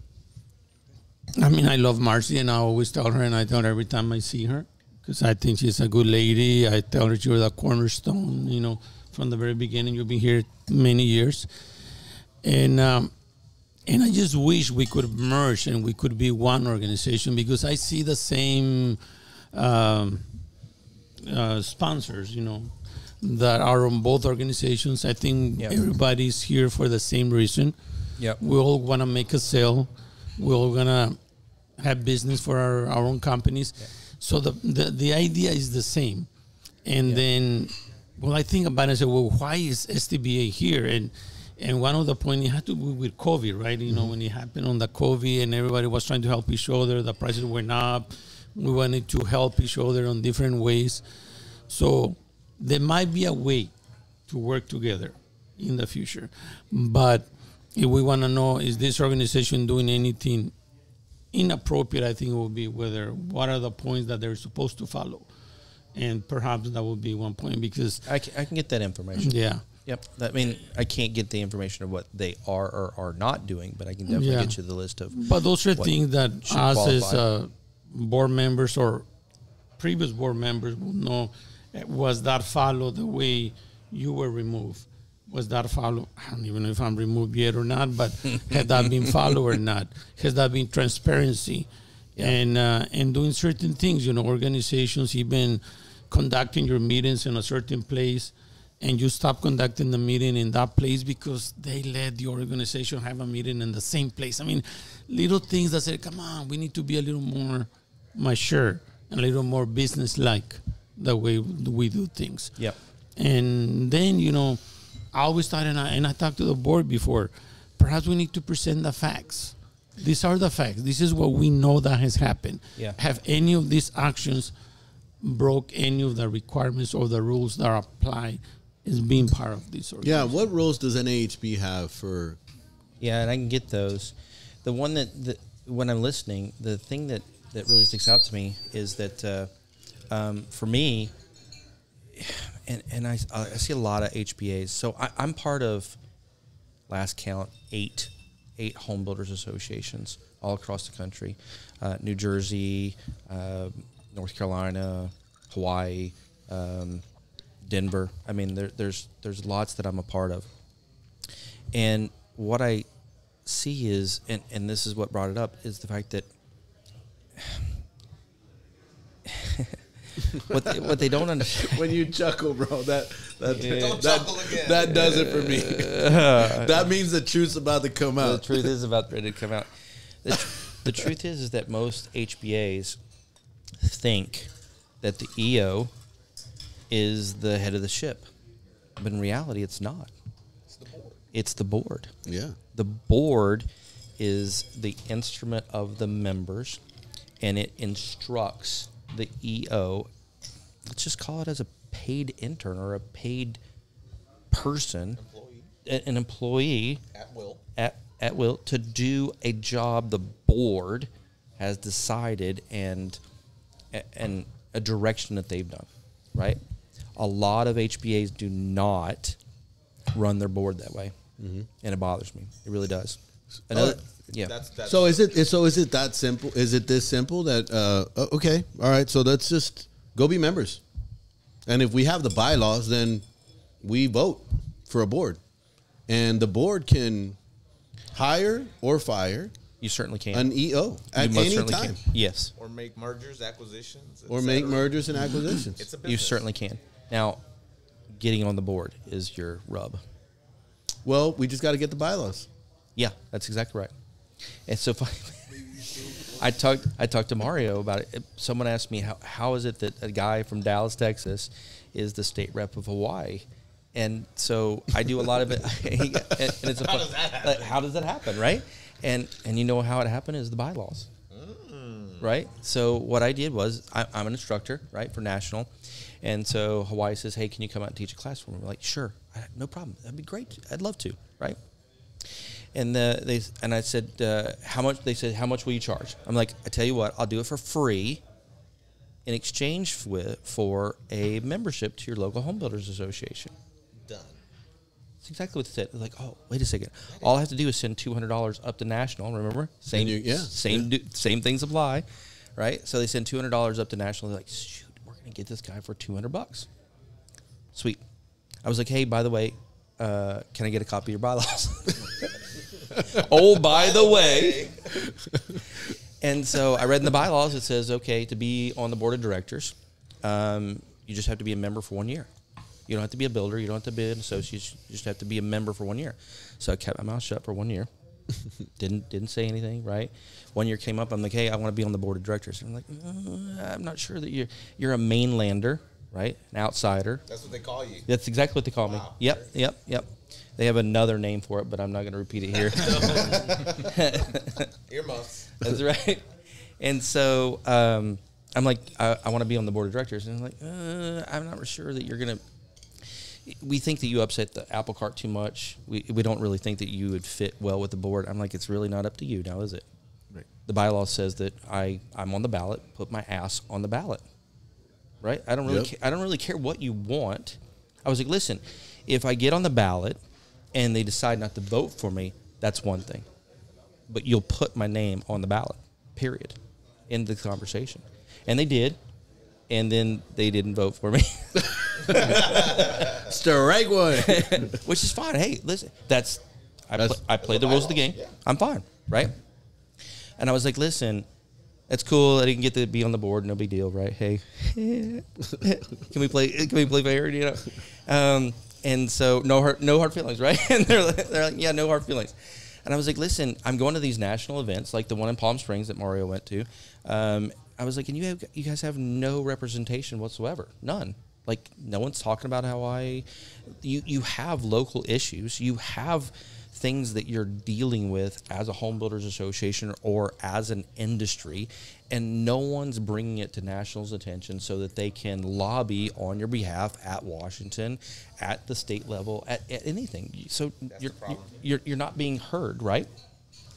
I love Marcy, and I always tell her, and I tell her every time I see her, because I think she's a good lady. I tell her you're the cornerstone, from the very beginning. You've been here many years. And I just wish we could merge and we could be one organization, because I see the same sponsors, that are on both organizations. I think Yep. everybody's here for the same reason. Yep. We all want to make a sale. We all going to have business for our own companies. So the idea is the same. And then, I think about it and say, well, why is STBA here? And one of the points, it had to do with COVID, right? When it happened on the COVID and everybody was trying to help each other, the prices went up. We wanted to help each other on different ways. So there might be a way to work together in the future. But if we want to know, is this organization doing anything inappropriate, I think it will be what are the points that they're supposed to follow. And perhaps that would be one point, because I can get that information. yeah. Yep. I can't get the information of what they are or are not doing, but I can definitely Yeah. get you the list of. But those are what things that should us as qualify. board members or previous board members will know. Was that followed the way you were removed? Was that followed? I don't even know if I'm removed yet or not, but has that been followed or not? Has that been transparency? Yeah. And doing certain things, organizations even conducting your meetings in a certain place, and you stop conducting the meeting in that place because they let the organization have a meeting in the same place. Little things that say, come on, we need to be a little more mature and a little more business-like the way we do things. Yep. And then, I always thought, and I talked to the board before, perhaps we need to present the facts. These are the facts. This is what we know that has happened. Yeah. Have any of these actions broke any of the requirements or the rules that apply as being part of this organization? Yeah, what rules does NAHB have for? Yeah, and I can get those. The one that when I'm listening, the thing that really sticks out to me is that for me, and I see a lot of HBAs. So I'm part of, last count, eight home builders associations all across the country, New Jersey, North Carolina, Hawaii, Denver. I mean, there's lots that I'm a part of, and what I see is, and this is what brought it up, is the fact that what they don't understand. When you chuckle, bro, that chuckle again. That does it for me. That means the truth's about to come The out. truth is about ready to come out. The truth is that most HBAs think that the EO is the head of the ship, but in reality, it's not. It's the board. Yeah. The board is the instrument of the members, and it instructs the EO, let's just call it as a paid intern or a paid person, an employee at will to do a job the board has decided and a direction that they've done, right? A lot of HBAs do not run their board that way, and it bothers me. It really does. Yeah. That's So is it that simple? Is it this simple that okay, all right, so let's just go be members. And if we have the bylaws, then we vote for a board. And the board can hire or fire You certainly can. an EO at You most any certainly time. can. Yes. or make mergers, acquisitions, Or et make cetera. mergers and acquisitions. It's a business. You certainly can. Now, getting on the board is your rub. Well, we just got to get the bylaws. Yeah, that's exactly right. And so I talked to Mario about it. Someone asked me how is it that a guy from Dallas, Texas, is the state rep of Hawaii, and so I do a lot of it. And it's how does that happen, right? And you know how it happened is the bylaws, right? So what I did was I'm an instructor, right, for national, and so Hawaii says, hey, can you come out and teach a class for me? I'm like, sure, no problem, that'd be great, I'd love to, right? And I said, how much? They said, how much will you charge? I'm like, I tell you what, I'll do it for free in exchange for a membership to your local home builders association. Done. That's exactly what they said. They're like, oh, wait a second. All I have to do is send $200 up to national. Remember, same things apply, right? So they send $200 up to national. They're like, shoot, we're gonna get this guy for $200. Sweet. I was like, hey, by the way, can I get a copy of your bylaws? Oh, by the way. And so I read in the bylaws, it says, okay, to be on the board of directors, you just have to be a member for 1 year. You don't have to be a builder. You don't have to be an associate. You just have to be a member for 1 year. So I kept my mouth shut for 1 year. Didn't say anything, right? 1 year came up. I'm like, hey, I want to be on the board of directors. And I'm like, I'm not sure that you're a mainlander, right? An outsider. That's what they call you. That's exactly what they call me. Yep. They have another name for it, but I'm not going to repeat it here. Earmuffs. That's right. And so I'm like, I want to be on the board of directors. And I'm like, I'm not sure that you're going to. We think that you upset the apple cart too much. We don't really think that you would fit well with the board. I'm like, it's really not up to you now, is it? Right. The bylaw says that I'm on the ballot. Put my ass on the ballot. Right? I don't really care what you want. I was like, listen, if I get on the ballot and they decide not to vote for me, that's one thing. But you'll put my name on the ballot, period. End the conversation. And they did. And then they didn't vote for me. Strike one. Which is fine. Hey, listen, I played the rules of the game. Yeah. I'm fine, right? And I was like, listen, that's cool. I didn't get to be on the board. No big deal, right? Hey, can we play fair? You know. And so no hard feelings, right? And they're like, yeah, no hard feelings. And I was like, listen, I'm going to these national events, like the one in Palm Springs that Mario went to. I was like, and you guys have no representation whatsoever, none. Like, no one's talking about Hawaii. You have local issues. You have things that you're dealing with as a home builders association or as an industry, and no one's bringing it to national's attention so that they can lobby on your behalf at Washington, at the state level, at anything. So you're not being heard, right?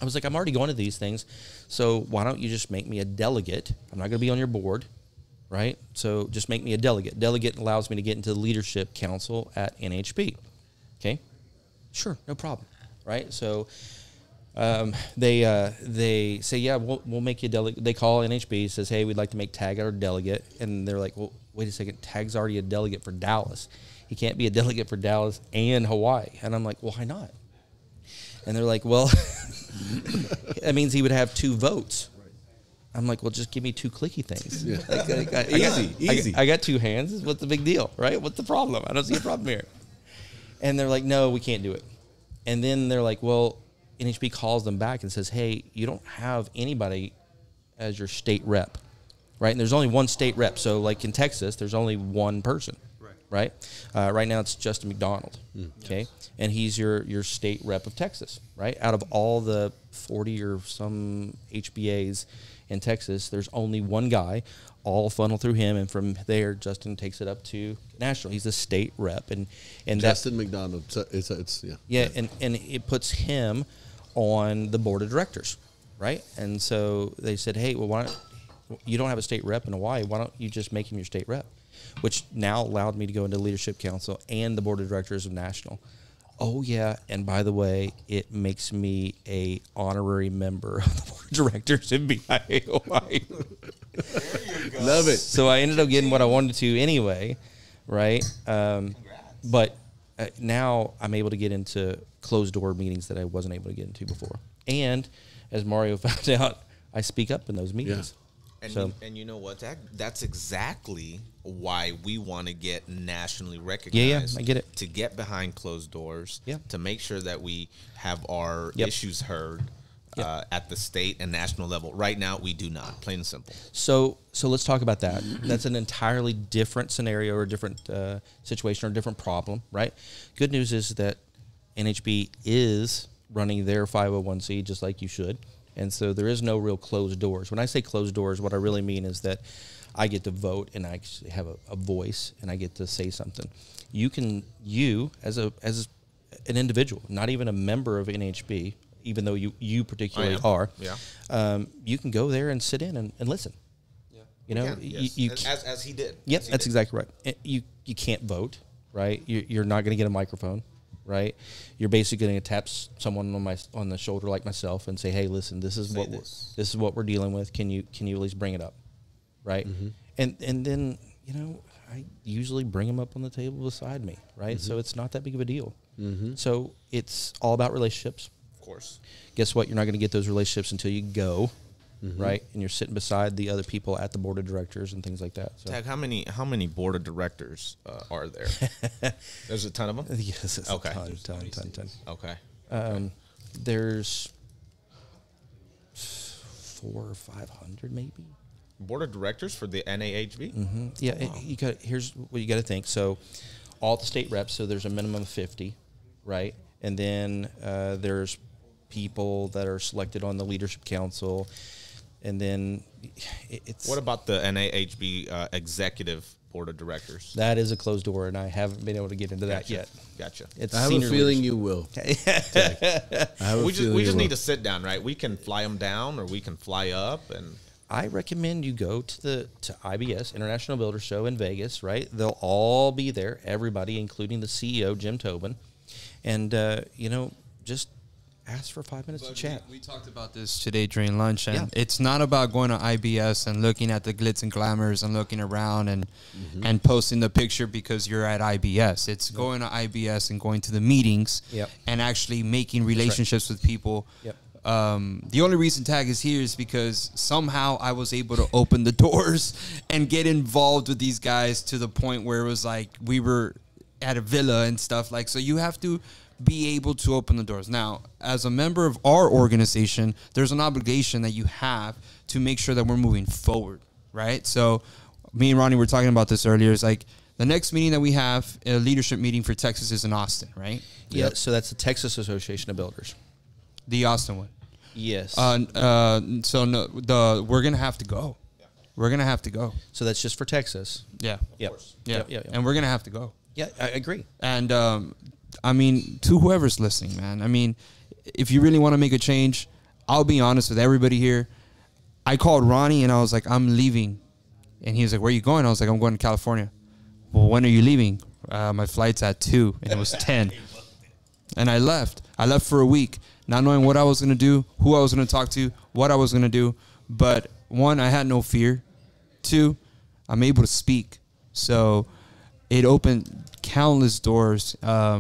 I was like, I'm already going to these things, so why don't you just make me a delegate? I'm not going to be on your board, right? So just make me a delegate. Delegate allows me to get into the leadership council at NHB. Okay, sure, no problem, right? So they say, yeah, we'll make you a delegate. They call NHB, says, hey, we'd like to make Tag our delegate, and they're like, well, wait a second, Tag's already a delegate for Dallas. He can't be a delegate for Dallas and Hawaii. And I'm like, well, why not? And they're like, well, that means he would have 2 votes. I'm like, well, just give me 2 clicky things. Yeah. Easy. I got 2 hands. What's the big deal, right? What's the problem? I don't see a problem here. And they're like, no, we can't do it. And then they're like, well, NHB calls them back and says, hey, you don't have anybody as your state rep, right? And there's only 1 state rep. So like in Texas, there's only 1 person. Right. Right now it's Justin McDonald. Okay. Yes. And he's your state rep of Texas, right? Out of all the 40 or some HBAs in Texas, there's only 1 guy, all funnel through him. And from there, Justin takes it up to national. He's a state rep. And Justin McDonald. It's yeah. Yeah. And it puts him on the board of directors. Right. And so they said, hey, well, you don't have a state rep in Hawaii. Why don't you just make him your state rep? Which now allowed me to go into leadership council and the board of directors of national. Oh yeah, and by the way, it makes me a honorary member of the board of directors in BIA Hawaii. Love it. So I ended up getting what I wanted to anyway, right? But now I'm able to get into closed door meetings that I wasn't able to get into before. And as Mario found out, I speak up in those meetings. Yeah. And you know what, Zach? That's exactly why we want to get nationally recognized. Yeah, I get it. To get behind closed doors, to make sure that we have our issues heard at the state and national level. Right now, we do not, plain and simple. So let's talk about that. That's an entirely different scenario or different situation or different problem, right? Good news is that NHB is running their 501c just like you should. And so there is no real closed doors. When I say closed doors, what I really mean is that I get to vote and I actually have a voice and I get to say something. You as an individual, not even a member of NHB, even though you particularly are, you can go there and sit in and listen. Yeah. You know, as he did. Yep, that's exactly right. You can't vote, right? You're not going to get a microphone. Right, you're basically going to tap someone on the shoulder like myself and say, "Hey, listen, this is what we're dealing with. Can you at least bring it up?" Right, and then I usually bring them up on the table beside me. Right, so it's not that big of a deal. So it's all about relationships. Of course. Guess what? You're not going to get those relationships until you go. Right, and you're sitting beside the other people at the board of directors and things like that. So. Tag, how many board of directors are there? There's a ton of them. Yes, it's a ton. Okay. There's 400 or 500 maybe. Board of directors for the NAHB. Yeah, wow. Here's what you got to think. So, all the state reps. So there's a minimum of 50, right? And then there's people that are selected on the leadership council. And then it's... What about the NAHB executive board of directors? That is a closed door, and I haven't been able to get into that yet. Gotcha. I have a feeling you will. We just need to sit down, right? We can fly them down, or we can fly up. And I recommend you go to IBS, International Builder Show in Vegas, right? They'll all be there, everybody, including the CEO, Jim Tobin. And, just... ask for 5 minutes to chat. We talked about this today during lunch, and it's not about going to IBS and looking at the glitz and glamours and looking around and posting the picture because you're at IBS. It's going to IBS and going to the meetings and actually making relationships with people. The only reason Tag is here is because somehow I was able to open the doors and get involved with these guys to the point where it was like we were at a villa and stuff. Like, so you have to be able to open the doors. Now, as a member of our organization, there's an obligation that you have to make sure that we're moving forward, right? So me and Ronnie were talking about this earlier. It's like the next meeting that we have, a leadership meeting for Texas, is in Austin, right? Yeah. So that's the Texas Association of Builders. The Austin one. Yes. So no, we're gonna have to go. We're gonna have to go. So that's just for Texas. Yeah. Yep. Yeah. Yep. And we're gonna have to go. Yeah, I agree. And I mean, to whoever's listening, man. I mean, if you really want to make a change, I'll be honest with everybody here. I called Ronnie and I was like, I'm leaving. And he was like, where are you going? I was like, I'm going to California. Well, when are you leaving? My flight's at 2, and it was 10. And I left. I left for a week, not knowing what I was going to do, who I was going to talk to, what I was going to do. But 1, I had no fear. 2, I'm able to speak. So it opened countless doors. I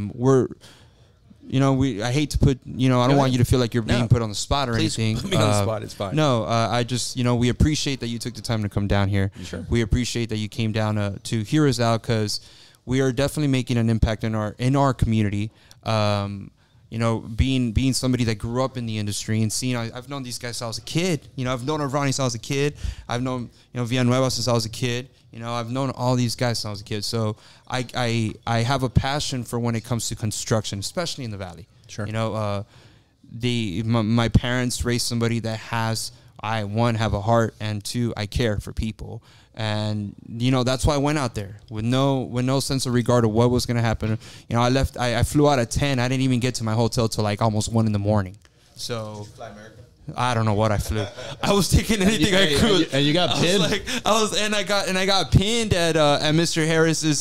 hate to put, I don't want you to feel like you're being put on the spot or Please anything. put me on the spot. It's fine. No, I just, we appreciate that you took the time to come down here. Sure. We appreciate that you came down to hear us out, because we are definitely making an impact in our community. Being somebody that grew up in the industry and seeing, I've known these guys since I was a kid. I've known Ronnie since I was a kid. I've known, Villanueva since I was a kid. I've known all these guys since I was a kid. So I have a passion for when it comes to construction, especially in the Valley. Sure. My parents raised somebody that has, one, have a heart, and 2, I care for people. And, that's why I went out there with no sense of regard of what was going to happen. I flew out at 10. I didn't even get to my hotel till like almost 1 in the morning. So I don't know what I flew. I was taking anything I could. And you got pinned? I got pinned at Mr. Harris's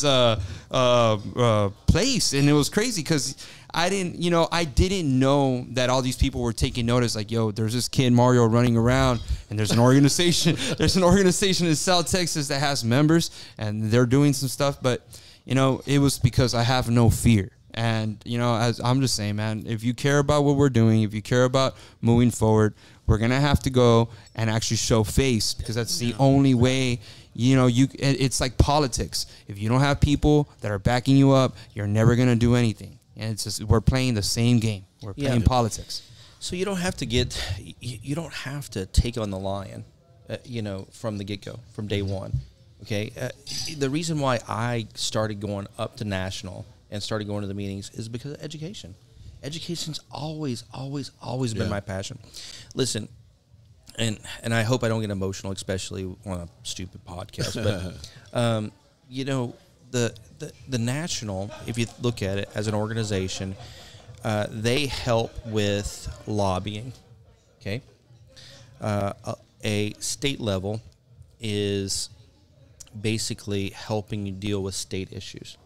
place. And it was crazy because I didn't know that all these people were taking notice. Like, yo, there's this kid Mario running around, and there's an organization. There's an organization in South Texas that has members, and they're doing some stuff. But it was because I have no fear. And as I'm just saying, man, if you care about what we're doing, if you care about moving forward, we're gonna have to go and actually show face, because that's the only way. It's like politics. If you don't have people that are backing you up, you're never gonna do anything. And it's just, we're playing the same game. We're playing politics. So you don't have to take on the lion, from the get-go, from day one. Okay. The reason why I started going up to national and started going to the meetings is because of education. Education's always been my passion. Listen, and I hope I don't get emotional, especially on a stupid podcast, but the national, if you look at it as an organization, they help with lobbying. Okay. A state level is basically helping you deal with state issues,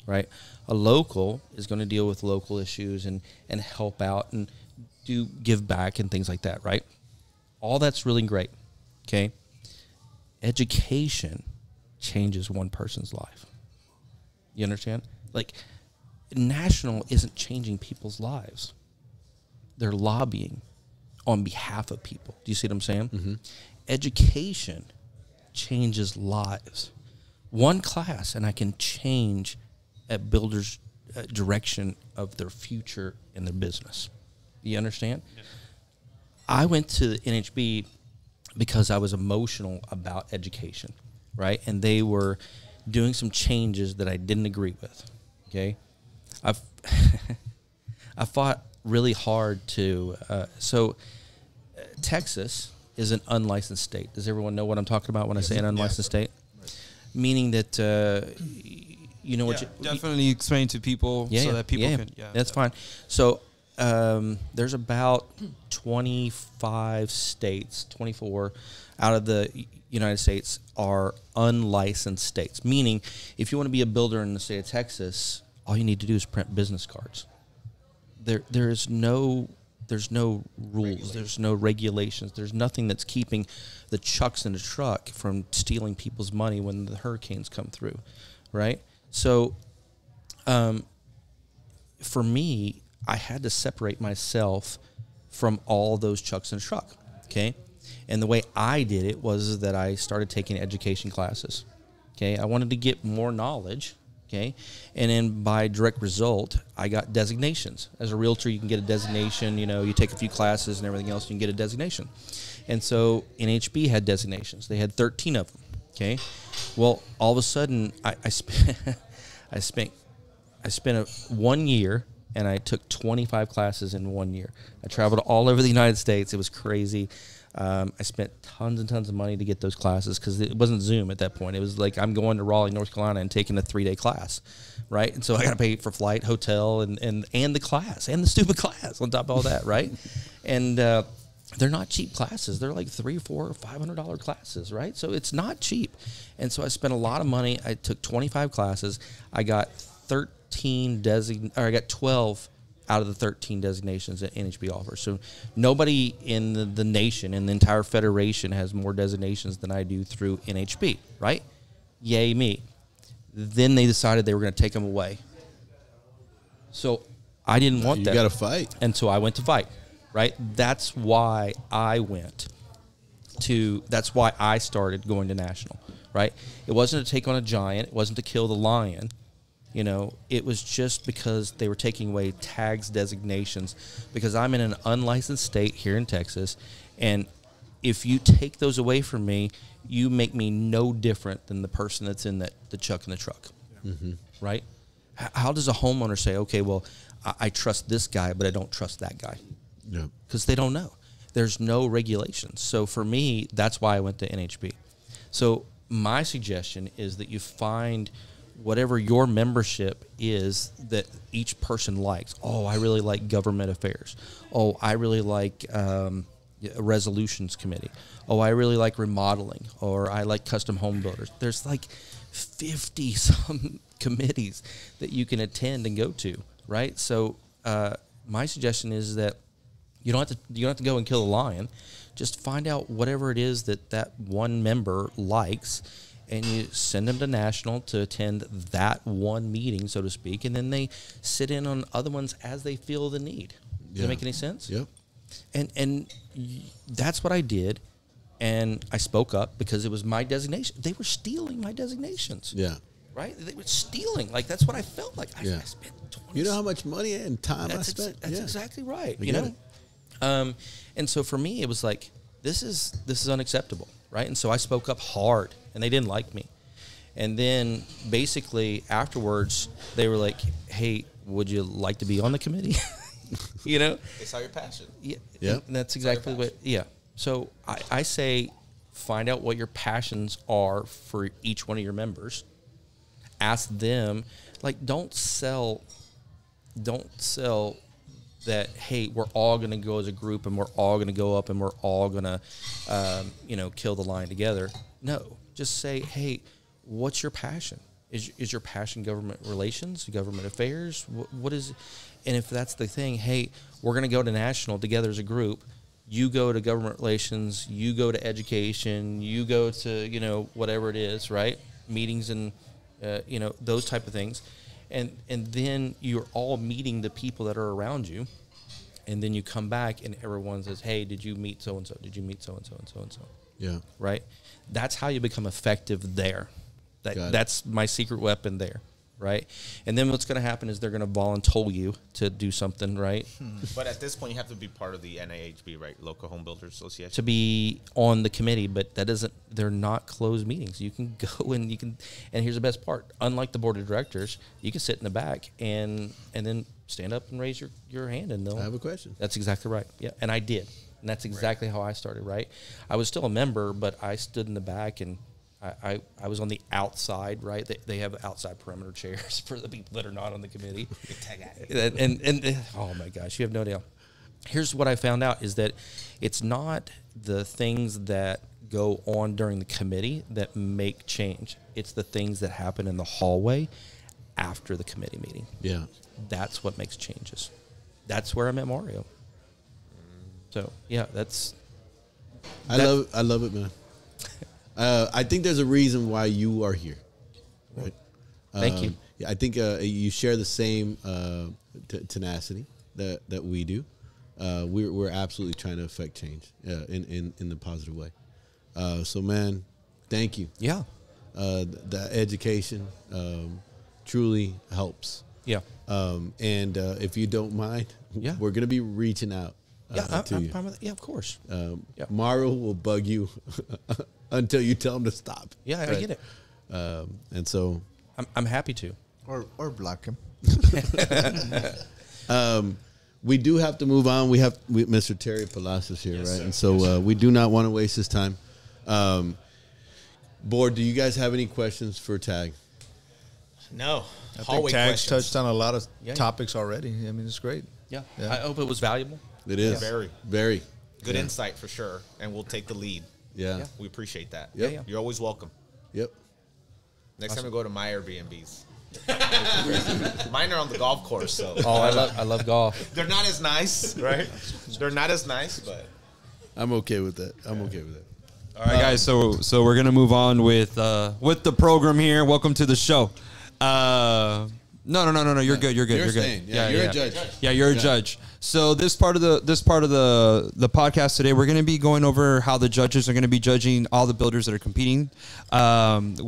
right? A local is going to deal with local issues and help out and give back and things like that, right? All that's really great. Okay. Education changes one person's life. You understand? Like, national isn't changing people's lives. They're lobbying on behalf of people. Do you see what I'm saying? Mm-hmm. Education changes lives. One class, and I can change a builder's direction of their future and their business. You understand? Yes. I went to the NHB because I was emotional about education, right? And they were doing some changes that I didn't agree with. Okay, I fought really hard to. Texas is an unlicensed state. Does everyone know what I'm talking about when I say an unlicensed state? Right. Meaning that what you definitely explain to people so that people can. Yeah, that's fine. So there's about 25 states, 24 out of the United States are unlicensed states, meaning if you want to be a builder in the state of Texas, all you need to do is print business cards. There's no rules, there's no regulations, there's nothing that's keeping the chucks in the truck from stealing people's money when the hurricanes come through, right? So for me, I had to separate myself from all those chucks in the truck, okay? And the way I did it was that I started taking education classes. Okay, I wanted to get more knowledge. Okay, and then by direct result, I got designations. As a realtor, you can get a designation. You take a few classes and everything else, you can get a designation. And so NHB had designations. They had 13 of them. Okay. Well, all of a sudden, I spent 1 year, and I took 25 classes in 1 year. I traveled all over the United States. It was crazy. I spent tons and tons of money to get those classes because it wasn't Zoom at that point. It was like I'm going to Raleigh, North Carolina, and taking a 3-day class, right? And so I got to pay for flight, hotel, and the class, and the stupid class on top of all that, right? And they're not cheap classes. They're like $300, $400, $500 classes, right? So it's not cheap. And so I spent a lot of money. I took 25 classes. I got 12 out of the 13 designations that NHB offers. So nobody in the nation, in the entire federation, has more designations than I do through NHB, right? Yay me. Then they decided they were going to take them away. So I didn't want that. You got to fight. And so I went to fight, right? That's why I that's why I started going to national, right? It wasn't to take on a giant. It wasn't to kill the lion. You know, it was just because they were taking away tags designations because I'm in an unlicensed state here in Texas. And if you take those away from me, you make me no different than the person that's in the chuck in the truck. Mm-hmm. Right? How does a homeowner say, okay, well, I trust this guy, but I don't trust that guy? Yeah. Because they don't know. There's no regulations. So for me, that's why I went to NHB. So my suggestion is that you find whatever your membership is that each person likes. Oh, I really like government affairs. Oh, I really like resolutions committee. Oh, I really like remodeling, or I like custom home builders. There's like 50 some committees that you can attend and go to, right? So my suggestion is that you don't have to go and kill a lion. Just find out whatever it is that one member likes, and you send them to national to attend that one meeting, so to speak, and then they sit in on other ones as they feel the need. Does that make any sense? Yep. And that's what I did, and I spoke up because it was my designation. They were stealing my designations. Yeah. Right? They were stealing. Like, that's what I felt like. I spent 20. You know how much money and time I spent? That's exactly right. I you get know? it. And so for me, it was like, this is unacceptable, right? And so I spoke up hard, and they didn't like me. And then basically afterwards, they were like, hey, would you like to be on the committee? You know? They saw your passion. Yeah. Yeah. And that's exactly what, yeah. So I say find out what your passions are for each one of your members. Ask them, like, don't sell that, hey, we're all going to go as a group and we're all going to go up and we're all going to, kill the lion together. No, just say, hey, what's your passion? Is your passion government relations, government affairs? What is, and if that's the thing, hey, we're going to go to national together as a group. You go to government relations, you go to education, you go to, whatever it is, right? Meetings and, those type of things. And then you're all meeting the people that are around you. And then you come back and everyone says, hey, did you meet so-and-so? Did you meet so-and-so and so-and-so? Yeah. Right? That's how you become effective there. That's my secret weapon there, right? And then what's going to happen is they're going to volunteer you to do something, right? But at this point, you have to be part of the NAHB, right? Local Home Builders Association. To be on the committee, but they're not closed meetings. You can go and and here's the best part. Unlike the board of directors, you can sit in the back and then stand up and raise your hand and they'll. I have a question. That's exactly right. Yeah, and I did. And that's exactly how I started, right? I was still a member, but I stood in the back and I was on the outside, right? They have outside perimeter chairs for the people that are not on the committee. and oh my gosh, you have no idea. Here's what I found out is that it's not the things that go on during the committee that make change. It's the things that happen in the hallway after the committee meeting. Yeah. That's what makes changes. That's where I met Mario. So yeah, I love it, man. I think there's a reason why you are here. Right? Thank you. Yeah, I think you share the same tenacity that we do. We're absolutely trying to affect change in the positive way. So, man, thank you. Yeah. The education truly helps. Yeah. And if you don't mind, Yeah. we're going to be reaching out Yeah, to I'm you. fine with it. Yeah, of course. Yeah. Mario will bug you until you tell him to stop. Yeah, I get it. And so I'm happy to. Or block him. we do have to move on. We have Mr. Terry Palacios here, right? sir. And so we do not want to waste his time. Board, do you guys have any questions for Tag? No. I think Hallway Tag's questions. touched on a lot of Yeah. topics already. I mean, it's great. Yeah. Yeah. I hope it was valuable. It is. Very. Very. Good insight for sure. And we'll take the lead. Yeah. We appreciate that. Yep. Yeah. You're always welcome. Yep. Next time we go to my Airbnbs. Mine are on the golf course, so Oh, I love golf. they're not as nice, right? They're not as nice, but I'm okay with that. I'm okay with that. All right, guys. So we're gonna move on with the program here. Welcome to the show. No. You're good. You're good. You're You're good. staying. Yeah, you're a judge. Yeah, you're a judge. So this part of the podcast today, we're going to be going over how the judges are going to be judging all the builders that are competing. And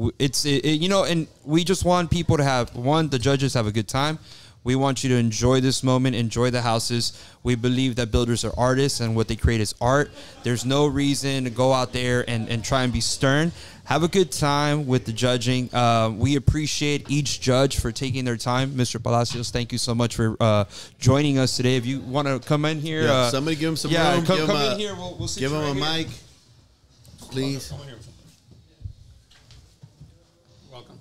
we just want people to have the judges have a good time. We want you to enjoy this moment, enjoy the houses. We believe that builders are artists and what they create is art. There's no reason to go out there and try and be stern. Have a good time with the judging. We appreciate each judge for taking their time. Mr. Palacios, thank you so much for joining us today. If you want to come in here. Yeah, somebody give him some room. Come give him in here. We'll sit give you him right a here. mic, please. Welcome.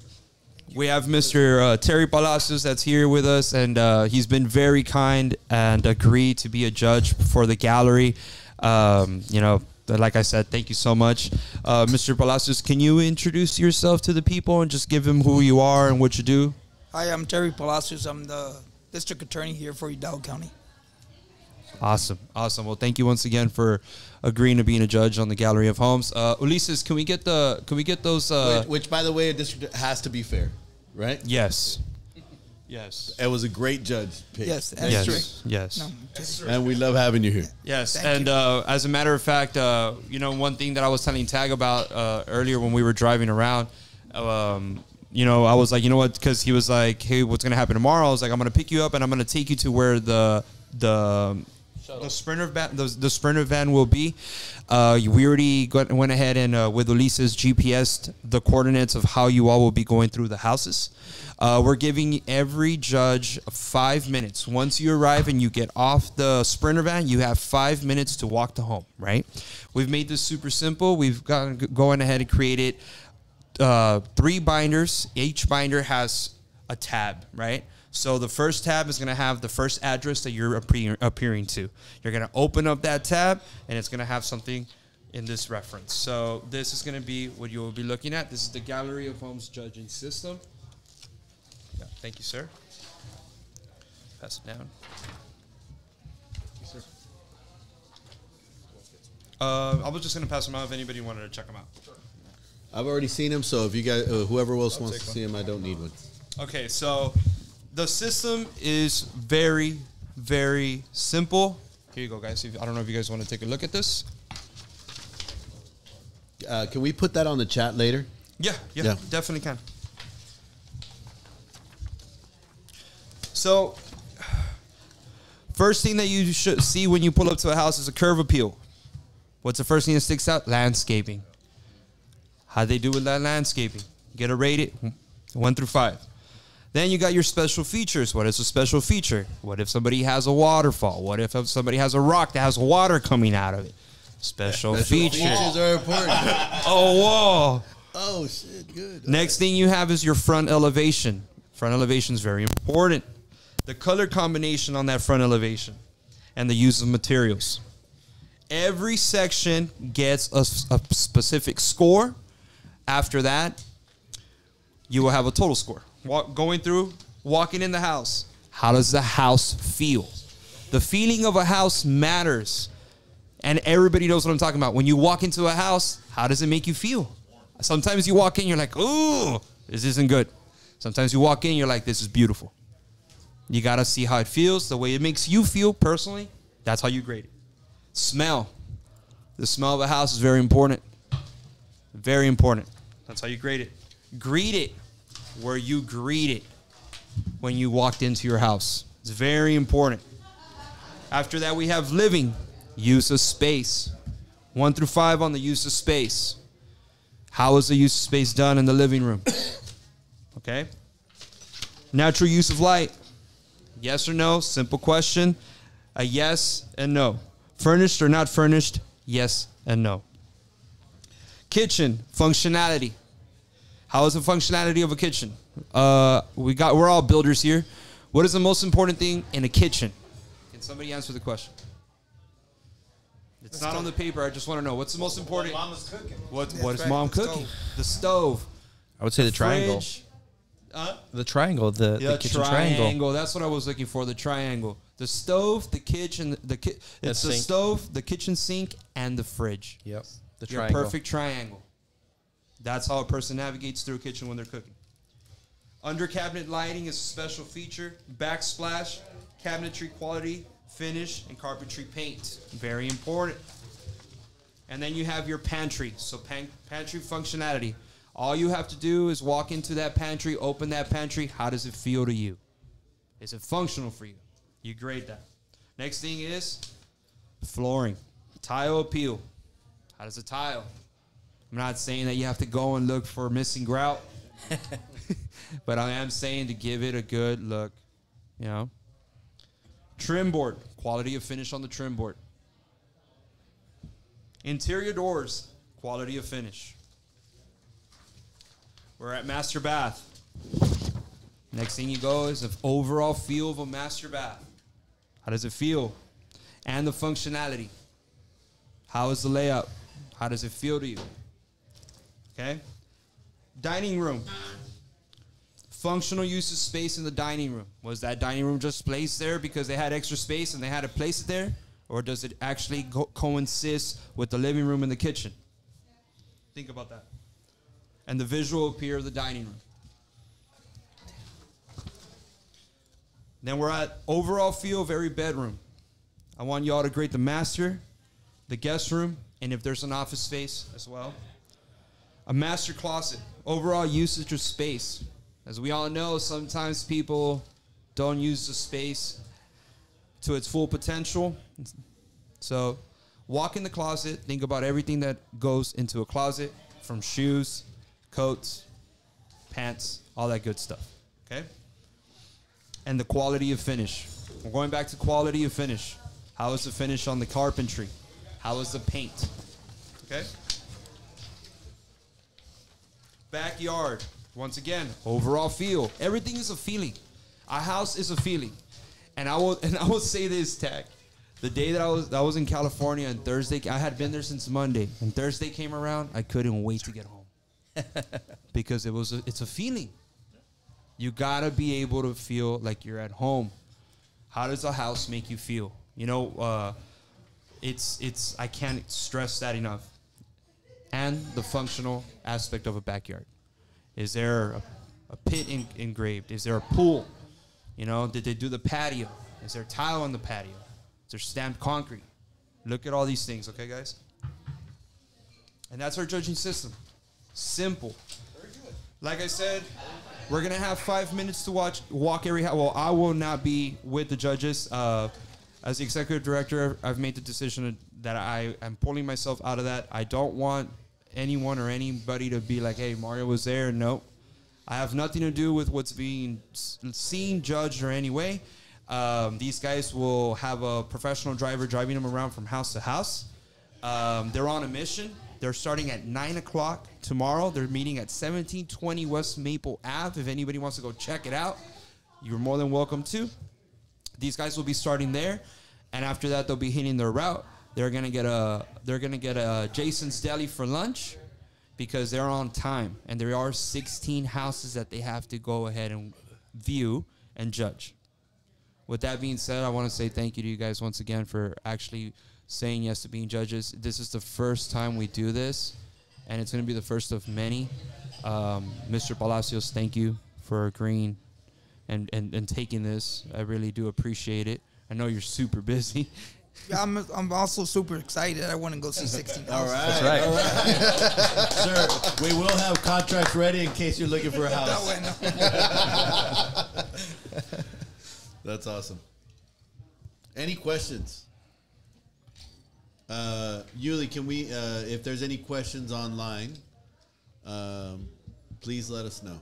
We have Mr. Terry Palacios that's here with us, and he's been very kind and agreed to be a judge for the gallery. Like I said, thank you so much. Mr. Palacios, can you introduce yourself to the people and just give them who you are and what you do? Hi, I'm Terry Palacios. I'm the district attorney here for Hidalgo County. Awesome. Well, thank you once again for agreeing to being a judge on the Gallery of Homes. Ulises, can we get those? Which, by the way, a district has to be fair, right? Yes. It was a great judge pick. Yes, that's true. Yes. No, just- And we love having you here. Yes, Thank and as a matter of fact, one thing that I was telling Tag about earlier when we were driving around, I was like, you know what? Because he was like, hey, what's gonna happen tomorrow? I was like, I'm gonna pick you up and I'm gonna take you to where the sprinter van will be. We already went ahead and with Ulises GPS'd the coordinates of how you all will be going through the houses. We're giving every judge 5 minutes. Once you arrive and you get off the sprinter van, you have 5 minutes to walk to home, right? We've made this super simple. We've gone ahead and created 3 binders. Each binder has a tab, right? So the first tab is going to have the first address that you're appearing to. You're going to open up that tab, and it's going to have something in this reference. So this is going to be what you will be looking at. This is the Gallery of Homes judging system. Yeah, thank you, sir. Pass it down. Yes, sir. I was just going to pass them out if anybody wanted to check them out. I've already seen him, so if you guys, whoever else wants to see him, I don't need one. Okay, so the system is very, very simple. Here you go, guys. I don't know if you guys want to take a look at this. Can we put that on the chat later? Yeah, Yeah. definitely can. So, first thing that you should see when you pull up to a house is a curb appeal. What's the first thing that sticks out? Landscaping. How they do with that landscaping? Get it rated 1 through 5. Then you got your special features. What is a special feature? What if somebody has a waterfall? What if somebody has a rock that has water coming out of it? Special features. Features are important. Oh, whoa. Oh, shit, good. Next thing you have is your front elevation. Front elevation is very important. The color combination on that front elevation and the use of materials. Every section gets a specific score. After that, you will have a total score. Walking in the house. How does the house feel? The feeling of a house matters. And everybody knows what I'm talking about. When you walk into a house, how does it make you feel? Sometimes you walk in, you're like, ooh, this isn't good. Sometimes you walk in, you're like, this is beautiful. You got to see how it feels, the way it makes you feel personally. That's how you grade it. Smell. The smell of a house is very important. Very important. That's how you grade it. Greet it where you greet it when you walked into your house. It's very important. After that, we have living. use of space. 1 through 5 on the use of space. How is the use of space done in the living room? Okay. Natural use of light. Yes or no? Simple question. A yes and no. Furnished or not furnished? Yes and no. Kitchen functionality. How is the functionality of a kitchen? We're all builders here. What is the most important thing in a kitchen? Can somebody answer the question? It's not on the paper. I just want to know. What's the most important? What mama's cooking. What is mom cooking? The stove. I would say the triangle. Fridge. The triangle, the kitchen triangle. That's what I was looking for. The triangle. The stove, the kitchen, it's the sink. stove, the kitchen sink, and the fridge. Yep. The Your triangle. perfect triangle. That's how a person navigates through a kitchen when they're cooking. Under cabinet lighting is a special feature. Backsplash, cabinetry quality, finish, and carpentry paint. Very important. And then you have your pantry. So pantry functionality. All you have to do is walk into that pantry, open that pantry. How does it feel to you? Is it functional for you? You grade that. Next thing is flooring. Tile appeal. How does a tile? I'm not saying that you have to go and look for missing grout. But I am saying to give it a good look. You know? Trim board. Quality of finish on the trim board. Interior doors. Quality of finish. We're at master bath. Next thing you go is the overall feel of a master bath. How does it feel? And the functionality. How is the layout? How does it feel to you? Okay? Dining room. Functional use of space in the dining room. Was that dining room just placed there because they had extra space and they had to place it there? Or does it actually coincide with the living room and the kitchen? Think about that. And the visual appeal of the dining room. Then we're at overall feel of every bedroom. I want y'all to grade the master, the guest room, and if there's an office space as well. A master closet, overall usage of space. As we all know, sometimes people don't use the space to its full potential. So walk in the closet, think about everything that goes into a closet, from shoes, coats, pants, all that good stuff, okay? And the quality of finish. We're going back to quality of finish. How is the finish on the carpentry? How is the paint? Okay? Backyard. Once again, overall feel. Everything is a feeling. A house is a feeling. And I will say this, Tag. The day that I was in California and Thursday, I had been there since Monday, and Thursday came around, I couldn't wait to get home. Because it's a feeling. You gotta be able to feel like you're at home. How does a house make you feel? You know, it's I can't stress that enough. And the functional aspect of a backyard. Is there a pit engraved? Is there a pool? You know, did they do the patio? Is there tile on the patio? Is there stamped concrete? Look at all these things, okay, guys? And that's our judging system. Simple. Like I said, we're going to have 5 minutes to walk every house. Well, I will not be with the judges. As the executive director, I've made the decision that I am pulling myself out of that. I don't want anyone or anybody to be like, hey, Mario was there. Nope. I have nothing to do with what's being seen, judged, or any way. These guys will have a professional driver driving them around from house to house. They're on a mission. They're starting at 9 o'clock tomorrow. They're meeting at 1720 West Maple Ave. If anybody wants to go check it out, you're more than welcome to. These guys will be starting there, and after that, they'll be hitting their route. They're gonna get a Jason's Deli for lunch because they're on time, and there are 16 houses that they have to go ahead and view and judge. With that being said, I want to say thank you to you guys once again for actually saying yes to being judges. This is the first time we do this, and it's going to be the first of many. Mr. Palacios, thank you for agreeing and taking this. I really do appreciate it. I know you're super busy. Yeah, I'm also super excited. I want to go see 16 All houses. right. That's right. Sir, we will have contracts ready in case you're looking for a house. That's awesome. Any questions? Yuli, can we, if there's any questions online, please let us know.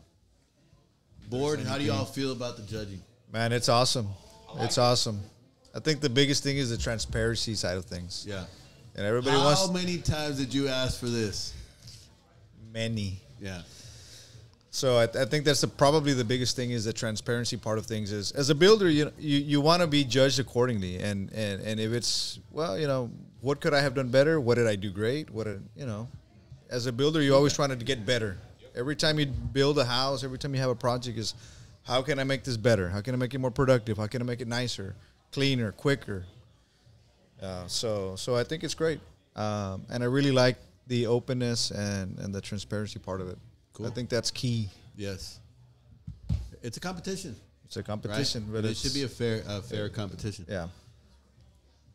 Board, how do y'all feel about the judging? Man, it's awesome. It's awesome. I think the biggest thing is the transparency side of things. Yeah. And everybody How wants many times did you ask for this? many. Yeah. So I think that's probably the biggest thing is the transparency part of things. Is as a builder, you want to be judged accordingly, and if it's what could I have done better? What did I do great? As a builder, you're always trying to get better. Every time you build a house, every time you have a project, is how can I make this better? How can I make it more productive? How can I make it nicer, cleaner, quicker? So I think it's great, and I really like the openness and the transparency part of it. Cool. I think that's key. Yes. It's a competition. It's a competition, right? but it should be a fair competition. Yeah.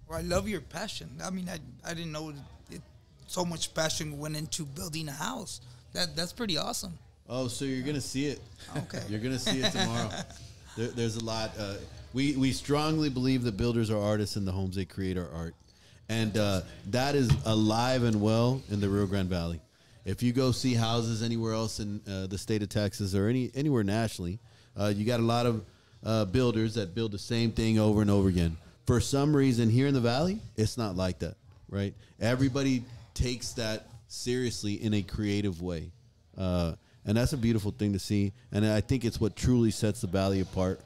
Well, I love your passion. I mean, I didn't know so much passion went into building a house. That's pretty awesome. Oh, so you're gonna see it. Okay. You're gonna see it tomorrow. There's a lot. We strongly believe that builders are artists and the homes they create are art, and that is alive and well in the Rio Grande Valley. If you go see houses anywhere else in the state of Texas or anywhere nationally, you got a lot of builders that build the same thing over and over again. For some reason, here in the Valley, it's not like that, right? Everybody takes that seriously in a creative way, and that's a beautiful thing to see. And I think it's what truly sets the Valley apart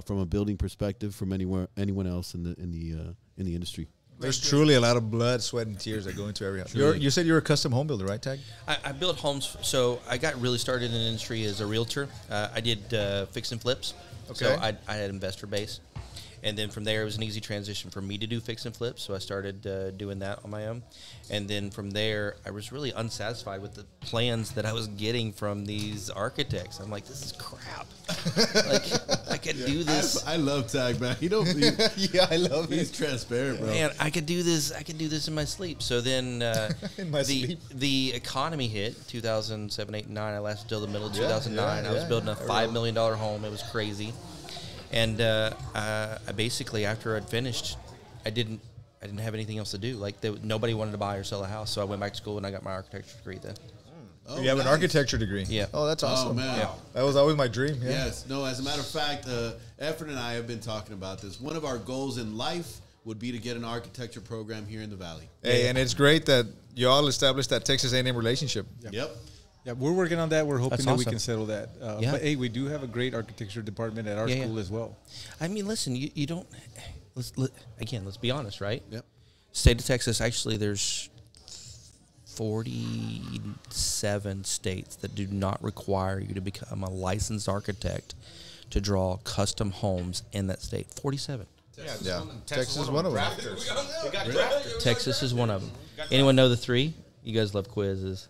from a building perspective from anyone else in the industry. There's truly a lot of blood, sweat, and tears that go into every house. You said you're a custom home builder, right, Tag? I built homes. So I got really started in the industry as a realtor. I did fix and flips. Okay. So I had an investor base. And then from there, it was an easy transition for me to do fix and flips. So I started doing that on my own. And then from there, I was really unsatisfied with the plans that I was getting from these architects. I'm like, this is crap. Like, I could do this. I love Tag, man. Yeah, I love it. He's transparent, bro. Man, I could do this. I could do this in my sleep. So then In my sleep. the economy hit 2007, 8, and 9. I lasted till the middle of 2009. I was building a $5 million home. It was crazy. And I basically, after I'd finished, I didn't have anything else to do. Like nobody wanted to buy or sell a house, so I went back to school and I got my architecture degree then. Oh, you have an architecture degree? Yeah. Oh, that's awesome. Oh, man. Yeah. That was always my dream. Yeah. Yes. No, as a matter of fact, Efren and I have been talking about this. One of our goals in life would be to get an architecture program here in the Valley. Hey, and it's great that you all established that Texas A&M relationship. Yep. Yeah, we're working on that. We're hoping That's that we awesome. can settle that. Yeah. But hey, we do have a great architecture department at our school as well. I mean, listen, you don't. Let's be honest, right? Yep. State of Texas, actually, there's 47 states that do not require you to become a licensed architect to draw custom homes in that state. 47. Yeah. Texas is one of them. Texas is one of them. Anyone know the three? You guys love quizzes.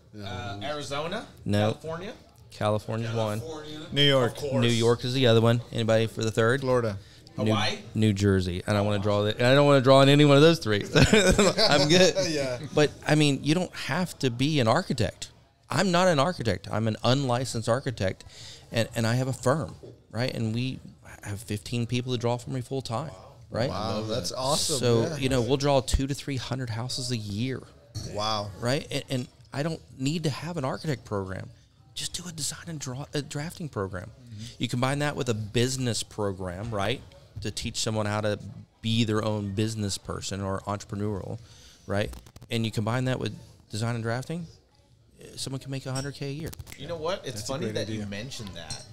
Arizona, No. California, California's one. New York. New York is the other one. Anybody for the third? Florida. Hawaii. New Jersey. I don't want to draw that. I don't want to draw on any one of those three. I'm good. Yeah. But I mean, you don't have to be an architect. I'm not an architect. I'm an unlicensed architect, and I have a firm, right? And we have 15 people to draw for me full time, right? Wow, that's awesome. So yeah. we'll draw 200 to 300 houses a year. Wow. Right? And I don't need to have an architect program. Just do a design and drafting program. Mm-hmm. You combine that with a business program, right? To teach someone how to be their own business person or entrepreneurial, right? And you combine that with design and drafting, someone can make $100K a year. You know what? It's funny that you mentioned that.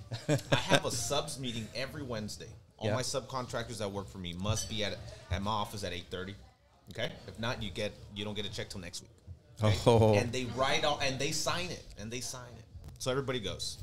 I have a subs meeting every Wednesday. All my subcontractors that work for me must be at my office at 8:30. Okay. If not, you don't get a check till next week. Okay? Oh. And they write out and they sign it. So everybody goes.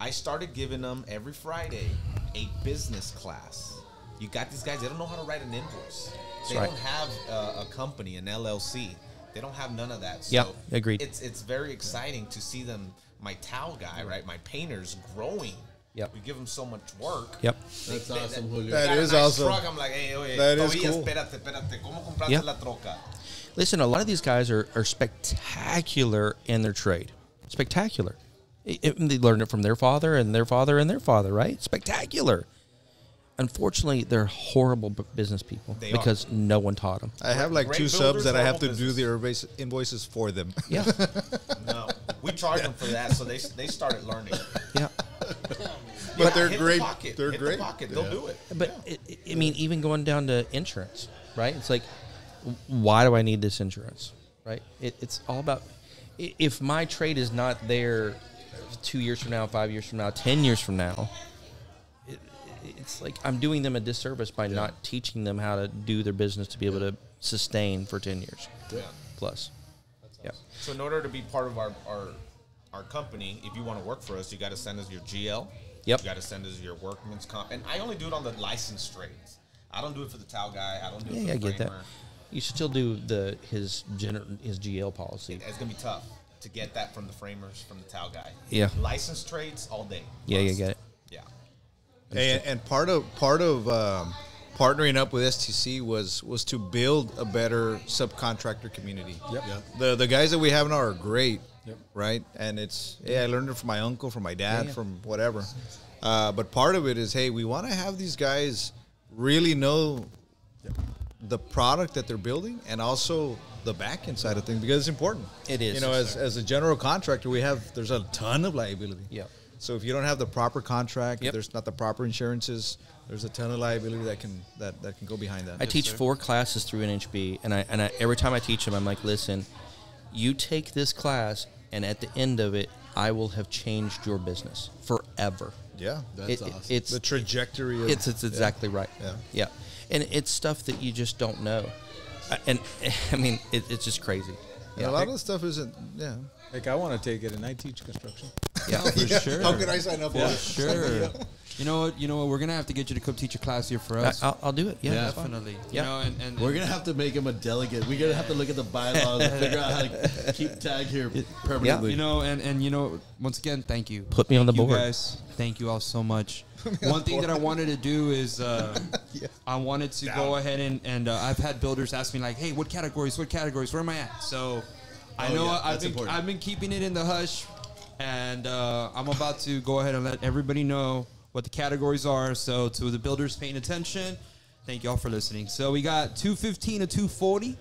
I started giving them every Friday a business class. You got these guys, they don't know how to write an invoice. They don't have a company, an LLC. They don't have none of that. So yeah, agreed. It's very exciting to see them, my towel guy, right? My painters growing. Yep. We give them so much work. Yep. That's awesome, Julio. That Got a is nice awesome. Truck. I'm like, hey, oye, That is Tobias, cool. espérate, ¿cómo compraste Yeah. la troca? Listen, a lot of these guys are spectacular in their trade. Spectacular. They learned it from their father and their father and their father, right? Spectacular. unfortunately, they're horrible business people They because no one taught them. I have like Great 2 builders, subs that I have to horrible do business. their invoices for them. Yeah, No, we charge them for that, so they started learning. yeah. But they're Hit great. The pocket. They're Hit great. The pocket. They'll do it. But I mean, even going down to insurance, right? It's like, why do I need this insurance, right? It's all about if my trade is not there 2 years from now, 5 years from now, 10 years from now. It's like I'm doing them a disservice by not teaching them how to do their business to be able to sustain for 10 years plus. Yeah. So in order to be part of our company, if you want to work for us, you got to send us your GL. Yep. You got to send us your workman's comp. And I only do it on the licensed trades. I don't do it for the towel guy. I don't do it for Yeah, I the get that. framer. You should still do his GL policy. It's going to be tough to get that from the framers, from the towel guy. Yeah. Licensed trades all day. Yeah, you Must. get it. Yeah. And part of partnering up with STC was to build a better subcontractor community. Yep. The guys that we have now are great, right? And I learned it from my uncle, from my dad, Yeah. from whatever. But part of it is, hey, we want to have these guys really know the product that they're building and also the back end side of things because it's important. It is. You know, as a general contractor, there's a ton of liability. Yeah. So if you don't have the proper contract, Yep. if there's not the proper insurances, there's a ton of liability that can go behind that. I teach 4 classes through NHB, and I every time I teach them, I'm like, listen, you take this class, and at the end of it, I will have changed your business forever. Yeah, That's awesome. It's the trajectory. Of, It's exactly right. Yeah. And it's stuff that you just don't know, and I mean, it's just crazy. And a lot of the stuff isn't. Yeah. Like I want to take it, and I teach construction. Yeah, For sure. How can I sign up for it? Sure. You know what? We're gonna have to get you to come teach a class here for us. I'll do it. Yeah, Yeah. that's fine. Definitely. Yeah. You know, and We're gonna have to make him a delegate. We're gonna have to look at the bylaws and figure out how to keep tag here permanently. you know, and you know, once again, thank you. Put me on the Thank you board. guys. Thank you all so much. One thing that I wanted to do is I wanted to go ahead and I've had builders ask me like, hey, what categories? Where am I at? So I know yeah, I've that's important. I've been keeping it in the hush, and I'm about to go ahead and let everybody know what the categories are. So to the builders paying attention, thank you all for listening. So we got 215 to 240,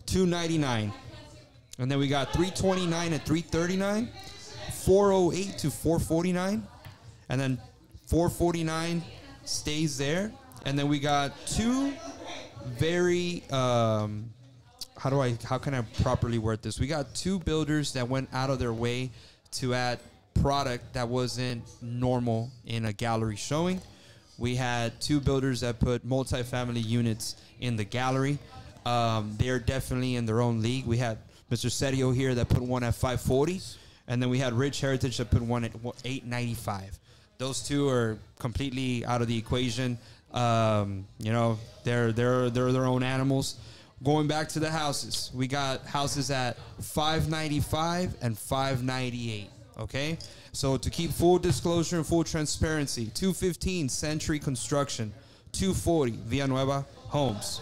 299, and then we got 329 and 339, 408 to 449, and then 449 stays there. And then we got 2 very how can I properly word this? We got 2 builders that went out of their way to add product that wasn't normal in a gallery showing. We had 2 builders that put multifamily units in the gallery. They're definitely in their own league. We had Mr. Sergio here that put one at 540, and then we had Rich Heritage that put one at 895. Those 2 are completely out of the equation. You know, they're their own animals. Going back to the houses, we got houses at 595 and 598. Okay, so to keep full disclosure and full transparency, 215 Century Construction, 240 Villanueva Homes.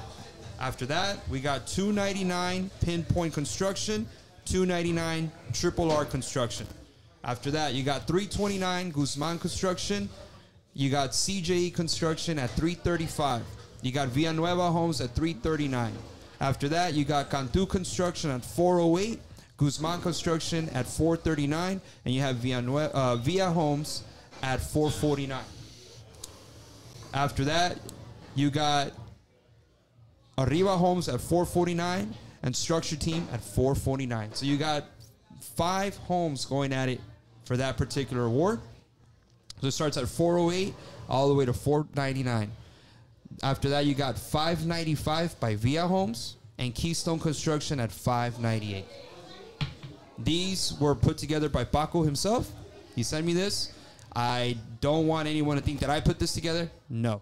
After that, we got 299 Pinpoint Construction, 299 Triple R Construction. After that, you got 329 Guzman Construction. You got CJE Construction at 335. You got Villanueva Homes at 339. After that, you got Cantu Construction at 408. Guzman Construction at 439. And you have Via Homes at 449. After that, you got Arriba Homes at 449 and Structure Team at 449. So you got 5 homes going at it for that particular award. So it starts at 408 all the way to 499. After that, you got 595 by Via Homes and Keystone Construction at 598. These were put together by Paco himself. He sent me this. I don't want anyone to think that I put this together. No.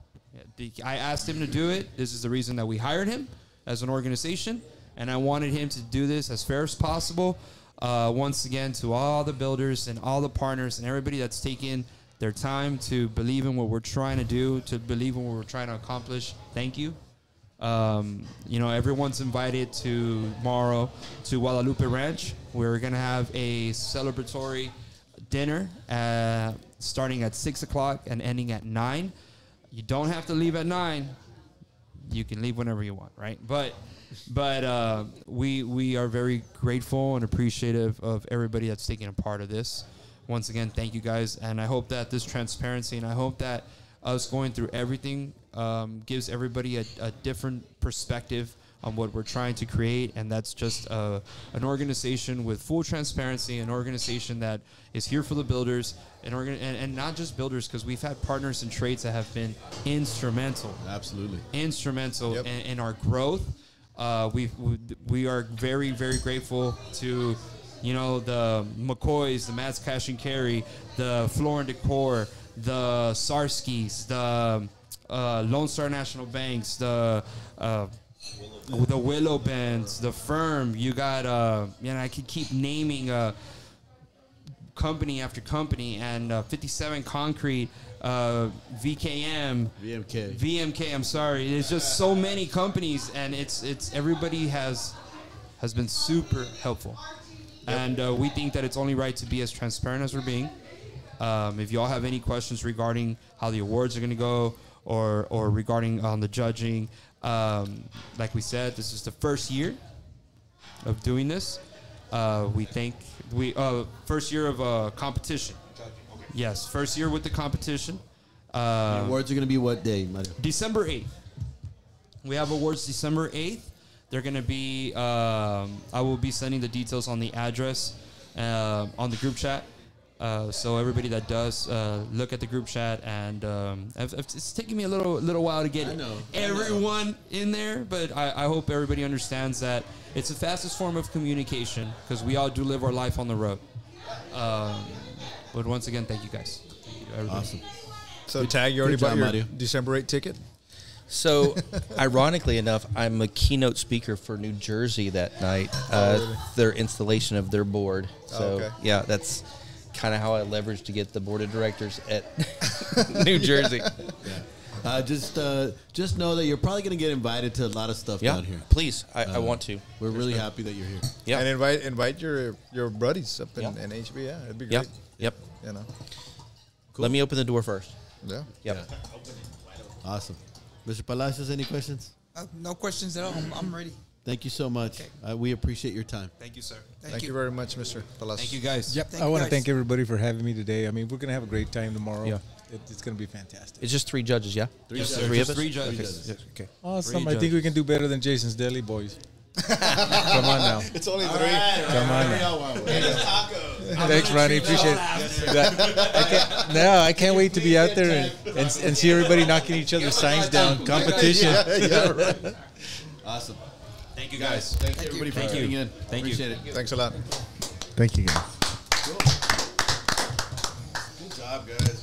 I asked him to do it. This is the reason that we hired him as an organization, and I wanted him to do this as fair as possible. Once again, to all the builders and all the partners and everybody that's taken their time to believe in what we're trying to do, to believe in what we're trying to accomplish, thank you. You know, everyone's invited tomorrow to Guadalupe Ranch. We're going to have a celebratory dinner starting at 6 o'clock and ending at 9. You don't have to leave at 9. You can leave whenever you want, right? But we are very grateful and appreciative of everybody that's taking a part of this. Once again, thank you guys, and I hope that this transparency and I hope that us going through everything gives everybody a different perspective on what we're trying to create, and that's just an organization with full transparency, an organization that is here for the builders, and not just builders, because we've had partners in trades that have been instrumental. Absolutely. Instrumental in our growth. We are very, very grateful to, the McCoys, the Matt's Cash and Carry, the Floor and Decor, the Sarskis, the Lone Star National Banks, the Willow Bands, the Firm. You got, I could keep naming company after company, and 57 Concrete, VMK. I'm sorry. There's just so many companies, and it's everybody has been super helpful, and we think that it's only right to be as transparent as we're being. If y'all have any questions regarding how the awards are going to go, or regarding the judging, like we said, this is the first year of doing this. First year of competition. Yes, first year with the competition. The awards are going to be what day, Mario? December 8th. We have awards December 8th. They're going to be, I will be sending the details on the address on the group chat. So everybody that does look at the group chat, and it's taking me a little while to get everyone in there, but I hope everybody understands that it's the fastest form of communication, because we all do live our life on the road. But once again, thank you guys. Thank you, everybody. Awesome. So, Tag, you already bought your December 8 ticket? So, ironically enough, I'm a keynote speaker for New Jersey that night. Really? Their installation of their board. So, okay. Yeah, that's kind of how I leveraged to get the board of directors at New Jersey. Just know that you're probably going to get invited to a lot of stuff down here. Please, I want to. We're really happy that you're here. Yeah, and invite your buddies up in HB. Yeah, it'd be great. Yep. Cool. Let me open the door first. Yeah. Yep. Awesome. Mr. Palacios, any questions? No questions at all. I'm ready. Thank you so much. Okay. We appreciate your time. Thank you, sir. Thank you very much, Mr. Palacios. Thank you, guys. Yep. Thank I you want to guys. thank everybody for having me today. I mean, we're going to have a great time tomorrow. Yeah. It's going to be fantastic. It's just 3 judges, yeah? Yes, sir. Three of Just us? 3 judges. Okay. Awesome. Great I think we can do better than Jason's Deli Boys. Come on now. It's only 3. Come on now. Thanks, Ronnie. Appreciate it. I can't wait to be out there and see everybody knocking each other's signs down. Competition. Yeah, right. Awesome. Thank you, guys. Thank you, everybody, for tuning in. Thank you. Appreciate it. Thanks a lot. Thank you, guys. Good job, guys.